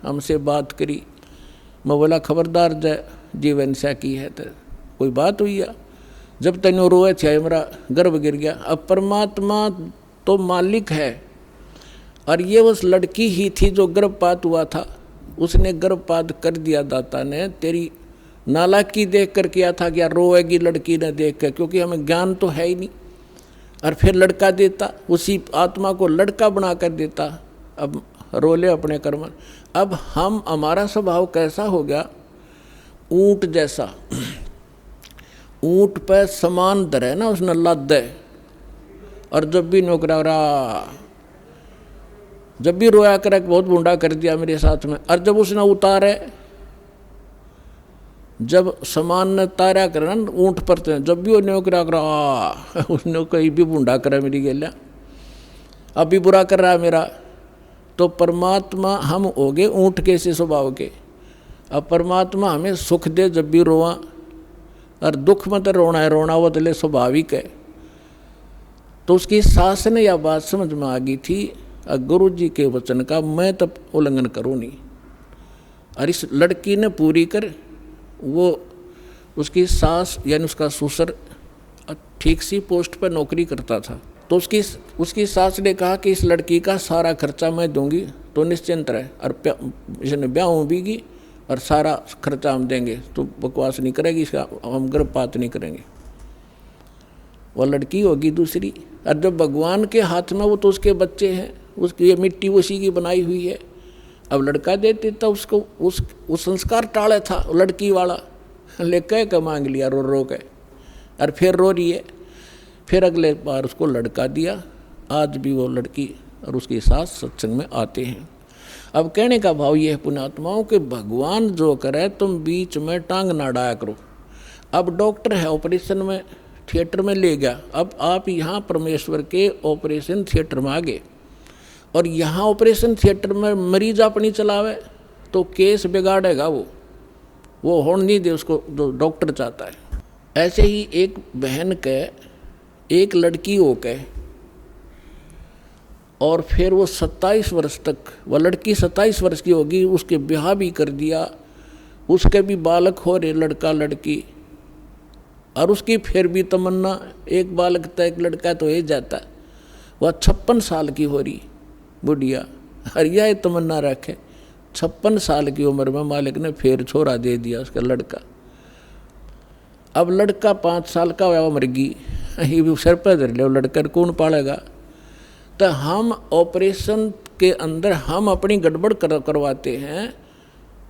हमसे बात करी। मैं बोला खबरदार जय जीवन से की है तो कोई बात हुई है, जब तेनों रोए थे मेरा गर्भ गिर गया। अब परमात्मा तो मालिक है और ये उस लड़की ही थी जो गर्भपात हुआ था, उसने गर्भपात कर दिया दाता ने। तेरी नालायकी देख कर किया था कि यार रोएगी लड़की ने देख कर, क्योंकि हमें ज्ञान तो है ही नहीं। और फिर लड़का देता, उसी आत्मा को लड़का बना कर देता। अब रोले अपने कर्म। अब हमारा स्वभाव कैसा हो गया, ऊंट जैसा। ऊंट पे समान धरे ना उसने लाद दे, और जब भी नौकरा जब भी रोया करे बहुत बूढ़ा कर दिया मेरे साथ में। और जब उसने उतारे, जब समान ने तारा करे ना ऊंट पर, जब भी वो नौकरा करा उसने कहीं भी बूढ़ा करे मेरी गेल्या, अब भी बुरा कर रहा है मेरा। तो परमात्मा हम हो गए ऊंट के से स्वभाव के। अब परमात्मा हमें सुख दे जब भी रोआ, और दुख में तो रोना है, रोना वो तो स्वाभाविक है। तो उसकी सास ने यह बात समझ में आ गई थी, गुरु जी के वचन का मैं तब उल्लंघन करूँ नहीं। और इस लड़की ने पूरी कर, वो उसकी सास यानी उसका ससुर ठीक सी पोस्ट पर नौकरी करता था। तो उसकी सास ने कहा कि इस लड़की का सारा खर्चा मैं दूंगी, तो निश्चिंत रहे, और इसने ब्याह होगी और सारा खर्चा हम देंगे, तो बकवास नहीं करेगी, इसका हम गर्भपात नहीं करेंगे। वो लड़की होगी दूसरी, और जब भगवान के हाथ में वो तो उसके बच्चे हैं, उसकी ये मिट्टी उसी की बनाई हुई है। अब लड़का देते तो उसको उस संस्कार टाले था लड़की वाला, लेकर के मांग लिया रो रो के, और फिर रो रही है। फिर अगले बार उसको लड़का दिया। आज भी वो लड़की और उसके साथ सत्संग में आते हैं। अब कहने का भाव ये है पुण्यात्माओं कि भगवान जो करे तुम बीच में टांग ना डाया करो। अब डॉक्टर है ऑपरेशन में थिएटर में ले गया, अब आप यहाँ परमेश्वर के ऑपरेशन थिएटर में आ गए और यहाँ ऑपरेशन थिएटर में मरीज अपनी चलावे तो केस बिगाड़ेगा, वो होने नहीं दे उसको जो डॉक्टर चाहता है। ऐसे ही एक बहन के एक लड़की हो के और फिर वो 27 वर्ष तक, वह लड़की 27 वर्ष की होगी, उसके ब्याह भी कर दिया, उसके भी बालक हो रहे लड़का लड़की, और उसकी फिर भी तमन्ना एक बालक था एक लड़का तो ये जाता, वह 56 साल की हो रही बुढ़िया, और यह तमन्ना रखे 56 साल की उम्र में मालिक ने फिर छोरा दे दिया उसका लड़का। अब लड़का 5 साल का हुआ मर गई, ये भी सर पर धर ले, लड़का कौन पालेगा। तो हम ऑपरेशन के अंदर हम अपनी गड़बड़ करवाते हैं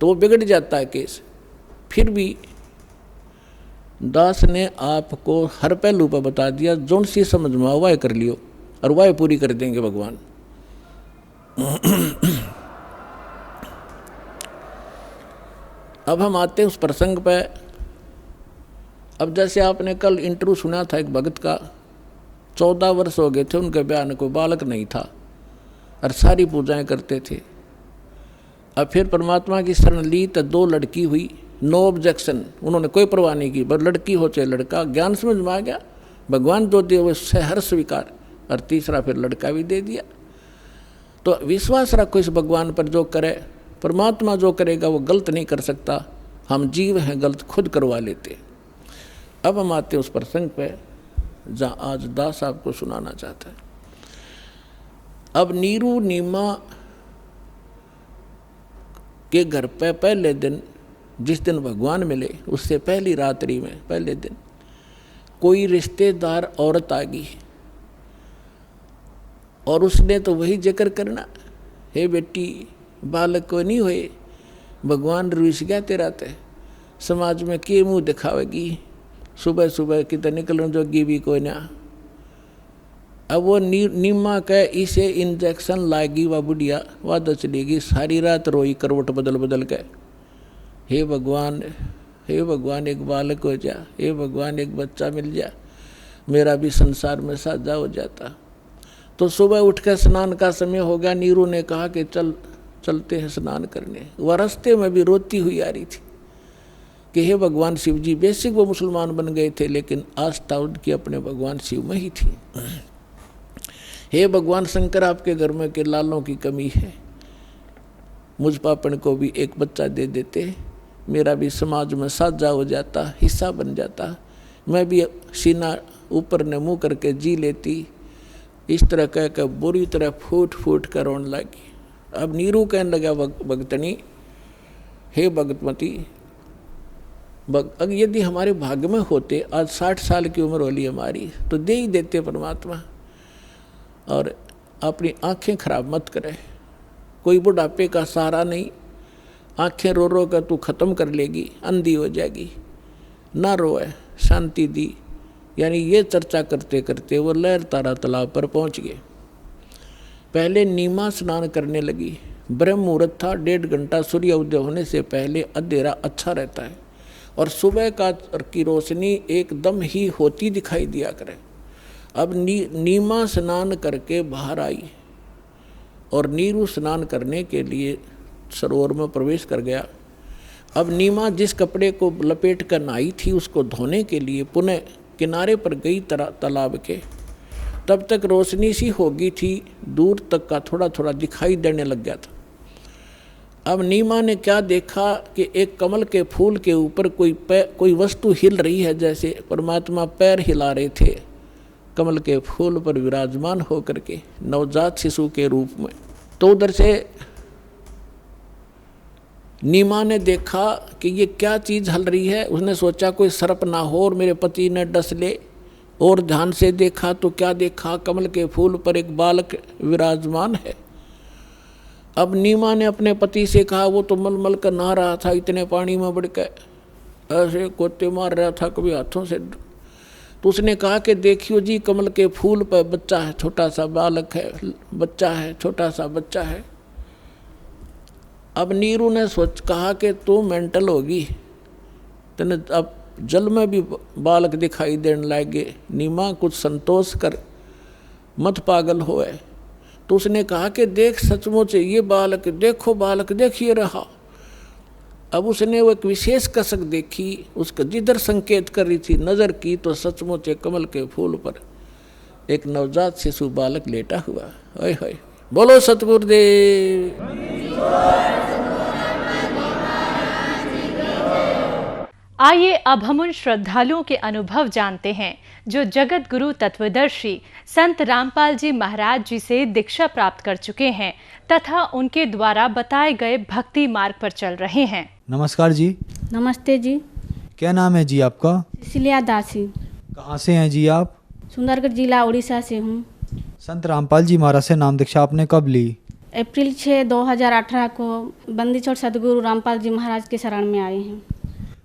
तो वो बिगड़ जाता है केस। फिर भी दास ने आपको हर पहलू पर बता दिया, जोन सी समझ में आओ वाह कर लियो और वाह पूरी कर देंगे भगवान। अब हम आते हैं उस प्रसंग पे। अब जैसे आपने कल इंटरव्यू सुना था एक भगत का, 14 वर्ष हो गए थे उनके ब्याह में, कोई बालक नहीं था और सारी पूजाएं करते थे। अब फिर परमात्मा की शरण ली तो 2 लड़की हुई, नो ऑब्जेक्शन, उन्होंने कोई परवाह नहीं की, बस लड़की हो चाहे लड़का, ज्ञान समझ में आ गया, भगवान जो दे उससे हर स्वीकार, और तीसरा फिर लड़का भी दे दिया। तो विश्वास रखो इस भगवान पर, जो करे परमात्मा जो करेगा वो गलत नहीं कर सकता, हम जीव हैं गलत खुद करवा लेते। अब हम आते उस प्रसंग पे जहाँ आज दास आपको सुनाना चाहता है। अब नीरू नीमा के घर पे पहले दिन, जिस दिन भगवान मिले उससे पहली रात्रि में पहले दिन कोई रिश्तेदार औरत आ गई और उसने तो वही जिक्र करना, हे बेटी बालक को नहीं हुए, भगवान रुस गया तेरा ते, समाज में के मुँह दिखावेगी, सुबह सुबह कितने निकलने जोगी भी कोई ना। अब वो नीमा का इसे इंजेक्शन लागी, वह बुढ़िया वह तो चलेगी, सारी रात रोई करवट बदल बदल के, हे भगवान एक बालक हो जा, हे भगवान एक बच्चा मिल जा, मेरा भी संसार में साझा हो जाता। तो सुबह उठ कर स्नान का समय हो गया, नीरू ने कहा कि चलते हैं स्नान करने। वह रास्ते में भी रोती हुई आ रही थी कि हे भगवान शिव जी, बेसिक वो मुसलमान बन गए थे लेकिन आस्था उनकी अपने भगवान शिव में ही थी। हे भगवान शंकर, आपके घर में के लालों की कमी है, मुझ पापन को भी एक बच्चा दे देते, मेरा भी समाज में साझा हो जाता, हिस्सा बन जाता, मैं भी सीना ऊपर ने मुँह करके जी लेती। इस तरह कह कर बुरी तरह फूट फूट कर रोने लगी। अब नीरू कहने लगा भगतनी, हे भगतमती, यदि हमारे भाग्य में होते, आज 60 साल की उम्र होली हमारी, तो दे ही देते परमात्मा, और अपनी आंखें खराब मत करे, कोई बुढ़ापे का सहारा नहीं, आंखें रो रो कर तू ख़त्म कर लेगी, अंधी हो जाएगी, ना रोए, शांति दी। यानी ये चर्चा करते करते वो लहर तारा तालाब पर पहुंच गए। पहले नीमा स्नान करने लगी, ब्रह्म मुहूर्त था, 1.5 घंटा सूर्य उदय होने से पहले अंधेरा अच्छा रहता है और सुबह की रोशनी एकदम ही होती दिखाई दिया करे। अब नीमा स्नान करके बाहर आई और नीरू स्नान करने के लिए सरोवर में प्रवेश कर गया। अब नीमा जिस कपड़े को लपेट कर नहाई थी उसको धोने के लिए पुनः किनारे पर गई तालाब के। तब तक रोशनी सी हो गई थी, दूर तक का थोड़ा थोड़ा दिखाई देने लग गया था। अब नीमा ने क्या देखा कि एक कमल के फूल के ऊपर कोई वस्तु हिल रही है, जैसे परमात्मा पैर हिला रहे थे कमल के फूल पर विराजमान होकर के नवजात शिशु के रूप में। तो उधर से नीमा ने देखा कि ये क्या चीज़ हल रही है। उसने सोचा कोई सर्प ना हो और मेरे पति ने डस ले, और ध्यान से देखा तो क्या देखा, कमल के फूल पर एक बालक विराजमान है। अब नीमा ने अपने पति से कहा, वो तो मलमल कर नहा रहा था, इतने पानी में बढ़ के ऐसे कोते मार रहा था, कभी हाथों से। तो उसने कहा कि देखियो जी, कमल के फूल पर बच्चा है, छोटा सा बालक है, बच्चा है, छोटा सा बच्चा है। अब नीरू ने कहा कि तू मेंटल होगी, तेने अब जल में भी बालक दिखाई देने लगे, नीमा कुछ संतोष कर, मत पागल होए। तो उसने कहा कि देख सचमुच ये बालक, देखो बालक देखिए रहा। अब उसने वो एक विशेष कसक देखी, उसका जिधर संकेत कर रही थी नजर की, तो सचमुच एक कमल के फूल पर एक नवजात शिशु बालक लेटा हुआ। हाय हाय, बोलो सतगुरुदेव। आइए अब हम उन श्रद्धालुओं के अनुभव जानते हैं जो जगत गुरु तत्वदर्शी संत रामपाल जी महाराज जी से दीक्षा प्राप्त कर चुके हैं तथा उनके द्वारा बताए गए भक्ति मार्ग पर चल रहे हैं। नमस्कार जी। नमस्ते जी। क्या नाम है जी आपका? सिलिया दासी। कहाँ से हैं जी आप? सुंदरगढ़ जिला उड़ीसा से हूँ। संत रामपाल जी महाराज से नाम दीक्षा आपने कब ली? अप्रैल 6, 2018 को बंदी छोड़ सदगुरु रामपाल जी महाराज के शरण में आए हैं।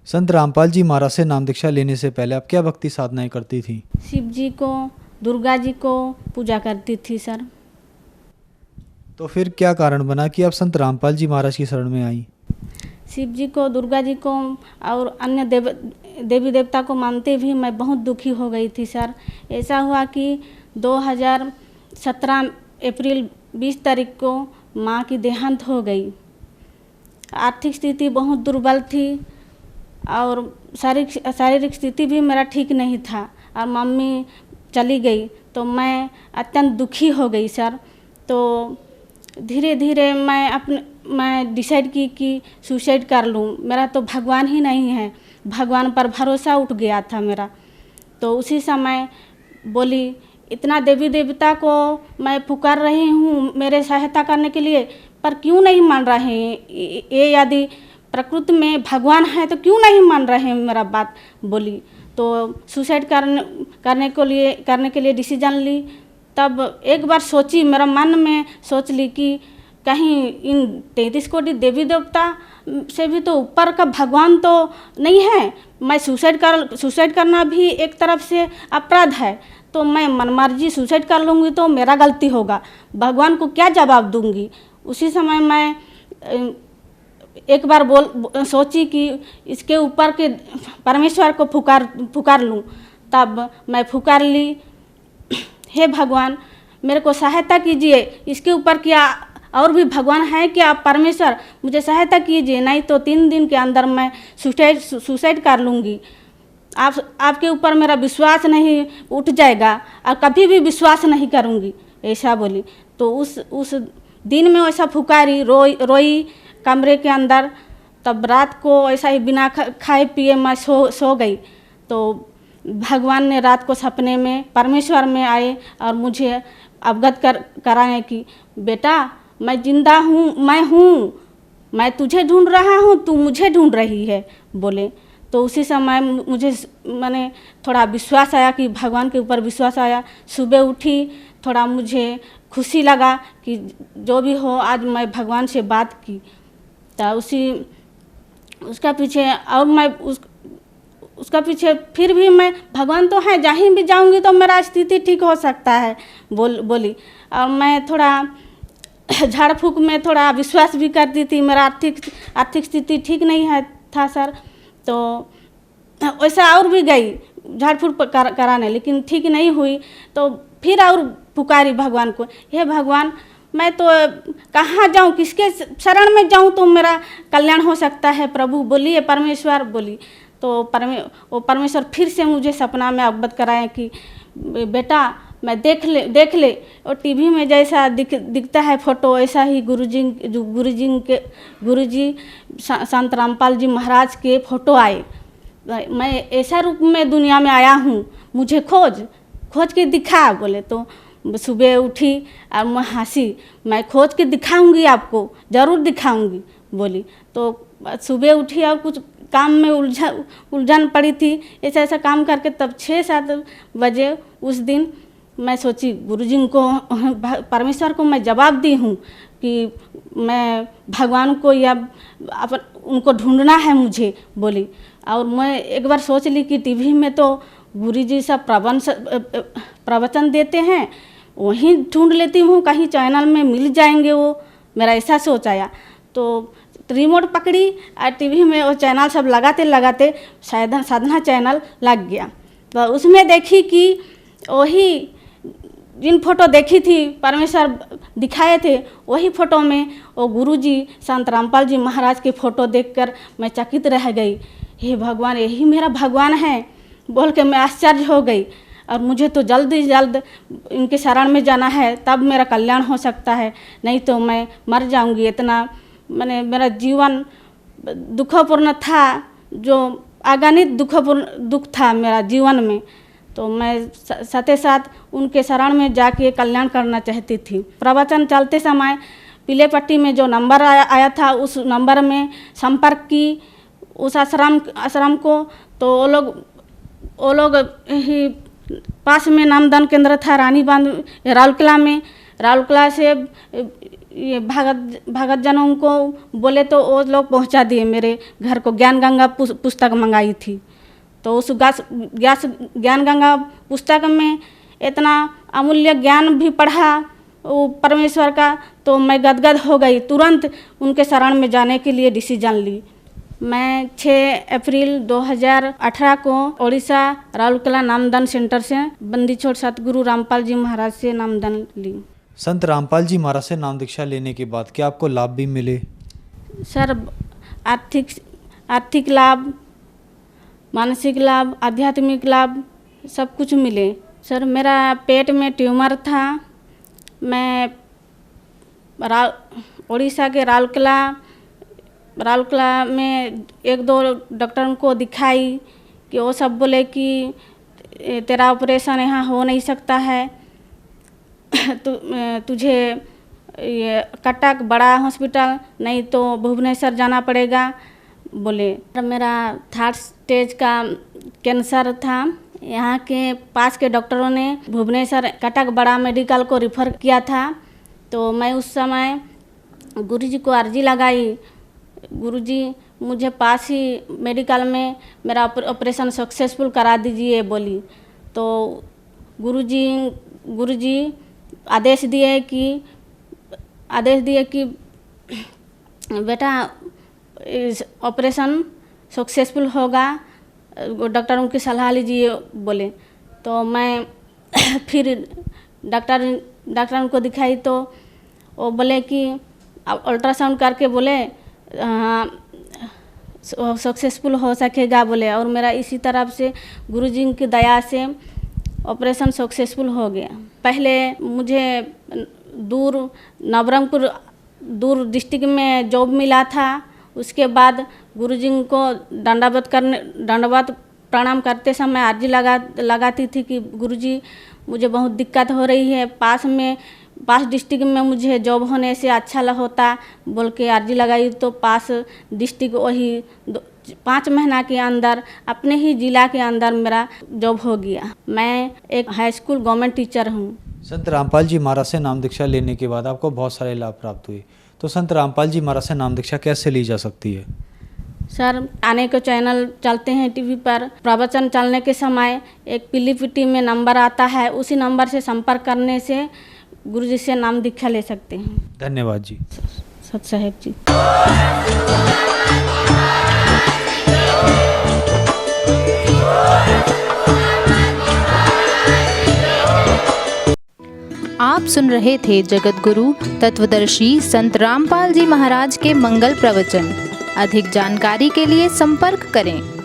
संत रामपाल जी महाराज से नाम दीक्षा लेने से पहले आप क्या भक्ति साधनाएं करती थी? शिव जी को, दुर्गा जी को पूजा करती थी सर। तो फिर क्या कारण बना कि आप संत रामपाल जी महाराज की शरण में आई? शिव जी को, दुर्गा जी को और अन्य देवी देवता को मानते भी मैं बहुत दुखी हो गई थी सर। ऐसा हुआ कि 2017 अप्रैल 20 तारीख को माँ की देहांत हो गई। आर्थिक स्थिति बहुत दुर्बल थी और शारीरिक स्थिति भी मेरा ठीक नहीं था और मम्मी चली गई तो मैं अत्यंत दुखी हो गई सर। तो धीरे धीरे मैं डिसाइड की कि सुसाइड कर लूँ। मेरा तो भगवान ही नहीं है, भगवान पर भरोसा उठ गया था मेरा। तो उसी समय बोली, इतना देवी देवता को मैं पुकार रही हूँ मेरे सहायता करने के लिए, पर क्यों नहीं मान रहे हैं ये? यदि प्रकृति में भगवान है तो क्यों नहीं मान रहे हैं मेरा बात? बोली तो सुसाइड करने के लिए डिसीजन ली। तब एक बार सोची, मेरा मन में सोच ली कि कहीं इन 33 कोटि देवी देवता से भी तो ऊपर का भगवान तो नहीं है। मैं सुसाइड करना भी एक तरफ से अपराध है, तो मैं मनमर्जी सुसाइड कर लूँगी तो मेरा गलती होगा, भगवान को क्या जवाब दूँगी। उसी समय मैं एक बार सोची कि इसके ऊपर के परमेश्वर को पुकार लूँ। तब मैं पुकार ली, हे भगवान मेरे को सहायता कीजिए, इसके ऊपर क्या और भी भगवान है क्या? परमेश्वर मुझे सहायता कीजिए, नहीं तो 3 दिन के अंदर मैं सुसाइड कर लूँगी। आपके ऊपर मेरा विश्वास नहीं उठ जाएगा और कभी भी विश्वास नहीं करूँगी, ऐसा बोली। तो उस दिन में वैसा पुकारी, रोई कमरे के अंदर। तब रात को ऐसा ही बिना खाए पिए मैं सो गई। तो भगवान ने रात को सपने में, परमेश्वर में आए और मुझे अवगत कराए कि बेटा मैं जिंदा हूँ, मैं तुझे ढूंढ रहा हूँ, तू मुझे ढूंढ रही है, बोले। तो उसी समय मुझे मैंने थोड़ा विश्वास आया कि भगवान के ऊपर विश्वास आया। सुबह उठी, थोड़ा मुझे खुशी लगा कि जो भी हो आज मैं भगवान से बात की। तो उसका पीछे और मैं उसका पीछे फिर भी मैं, भगवान तो है, जहीं भी जाऊंगी तो मेरा स्थिति ठीक हो सकता है बोली। और मैं थोड़ा झाड़ फूक में थोड़ा विश्वास भी करती थी। मेरा आर्थिक स्थिति ठीक नहीं है था सर। तो वैसा और भी गई झाड़ फूक कराने, लेकिन ठीक नहीं हुई। तो फिर और पुकारी भगवान को, हे भगवान मैं तो कहाँ जाऊँ, किसके शरण में जाऊँ तो मेरा कल्याण हो सकता है? प्रभु बोलिए, परमेश्वर बोली। तो वो परमेश्वर फिर से मुझे सपना में अवगत कराए कि बेटा मैं देख ले और टीवी में जैसा दिखता है फोटो, ऐसा ही गुरुजी संत रामपाल जी महाराज के फोटो आए। मैं ऐसा रूप में दुनिया में आया हूँ, मुझे खोज के दिखा, बोले। तो सुबह उठी और मैं हंसी, मैं खोज के दिखाऊंगी आपको, ज़रूर दिखाऊंगी, बोली। तो सुबह उठी और कुछ काम में उलझन पड़ी थी, ऐसा काम करके तब 6-7 बजे उस दिन मैं सोची गुरुजी को, परमेश्वर को मैं जवाब दी हूँ कि मैं भगवान को या उनको ढूंढना है मुझे, बोली। और मैं एक बार सोच ली कि टीवी में तो गुरुजी सब प्रवचन देते हैं, वहीं ढूंढ लेती हूँ, कहीं चैनल में मिल जाएंगे वो, मेरा ऐसा सोच आया। तो रिमोट पकड़ी और टीवी में वो चैनल सब लगाते लगाते साधना चैनल लग गया। तो उसमें देखी कि वही जिन फोटो देखी थी परमेश्वर दिखाए थे, वही फोटो में वो गुरुजी संत रामपाल जी महाराज की फ़ोटो देखकर मैं चकित रह गई। हे भगवान, यही मेरा भगवान है बोल के मैं आश्चर्य हो गई। और मुझे तो जल्द ही जल्द इनके शरण में जाना है, तब मेरा कल्याण हो सकता है, नहीं तो मैं मर जाऊंगी। इतना मैंने मेरा जीवन दुखपूर्ण था, जो अगणित दुख था मेरा जीवन में। तो मैं साथ साथ उनके शरण में जाके कल्याण करना चाहती थी। प्रवचन चलते समय पीले पट्टी में जो नंबर आया था, उस नंबर में संपर्क की उस आश्रम को। तो वो लोग ही पास में नामदान केंद्र था रानी बांध राउरकेला में। राउरकेला से ये भगत जनों को बोले तो वो लोग पहुंचा दिए मेरे घर को। ज्ञान गंगा पुस्तक मंगाई थी, तो उस ज्ञान गंगा पुस्तक में इतना अमूल्य ज्ञान भी पढ़ा वो परमेश्वर का, तो मैं गदगद हो गई। तुरंत उनके शरण में जाने के लिए डिसीजन ली। मैं 6 अप्रैल 2018 को ओडिशा राउरकेला नामदान सेंटर से बंदी छोड़ सतगुरु रामपाल जी महाराज से नामदान ली। संत रामपाल जी महाराज से नाम दीक्षा लेने के बाद क्या आपको लाभ भी मिले? सर, आर्थिक लाभ, मानसिक लाभ, आध्यात्मिक लाभ सब कुछ मिले। सर, मेरा पेट में ट्यूमर था। मैं ओडिशा के राउरकेला में 1-2 डॉक्टरों को दिखाई कि वो सब बोले कि तेरा ऑपरेशन यहाँ हो नहीं सकता है, तुझे ये कटक बड़ा हॉस्पिटल नहीं तो भुवनेश्वर जाना पड़ेगा बोले। मेरा 3rd स्टेज का कैंसर था। यहाँ के पास के डॉक्टरों ने भुवनेश्वर कटक बड़ा मेडिकल को रिफ़र किया था। तो मैं उस समय गुरुजी को अर्जी लगाई, गुरुजी मुझे पास ही मेडिकल में मेरा ऑपरेशन सक्सेसफुल करा दीजिए बोली। तो गुरुजी आदेश दिए कि बेटा ऑपरेशन सक्सेसफुल होगा, डॉक्टरों की सलाह लीजिए बोले। तो मैं फिर डॉक्टरों को दिखाई तो वो बोले कि अल्ट्रासाउंड करके बोले सक्सेसफुल हो सकेगा बोले। और मेरा इसी तरफ से गुरुजी की दया से ऑपरेशन सक्सेसफुल हो गया। पहले मुझे नवरंगपुर दूर डिस्ट्रिक्ट में जॉब मिला था। उसके बाद गुरुजी को दंडवत प्रणाम करते समय अर्जी लगाती थी कि गुरुजी मुझे बहुत दिक्कत हो रही है, पास डिस्ट्रिक्ट में मुझे जॉब होने से अच्छा होता बोल के अर्जी लगाई। तो पास डिस्ट्रिक्ट वही 5 महीना के अंदर अपने ही जिला के अंदर मेरा जॉब हो गया। मैं एक हाई स्कूल गवर्नमेंट टीचर हूँ। संत रामपाल जी महाराज से नाम दीक्षा लेने के बाद आपको बहुत सारे लाभ प्राप्त हुए, तो संत रामपाल जी महाराज से नाम दीक्षा कैसे ली जा सकती है? सर, आने के चैनल चलते हैं टीवी पर, प्रवचन चलने के समय एक पीली पट्टी में नंबर आता है, उसी नंबर से संपर्क करने से गुरुजी से नाम दीक्षा ले सकते हैं। धन्यवाद जी। सत साहेब जी। आप सुन रहे थे जगत गुरु तत्वदर्शी संत रामपाल जी महाराज के मंगल प्रवचन। अधिक जानकारी के लिए संपर्क करें।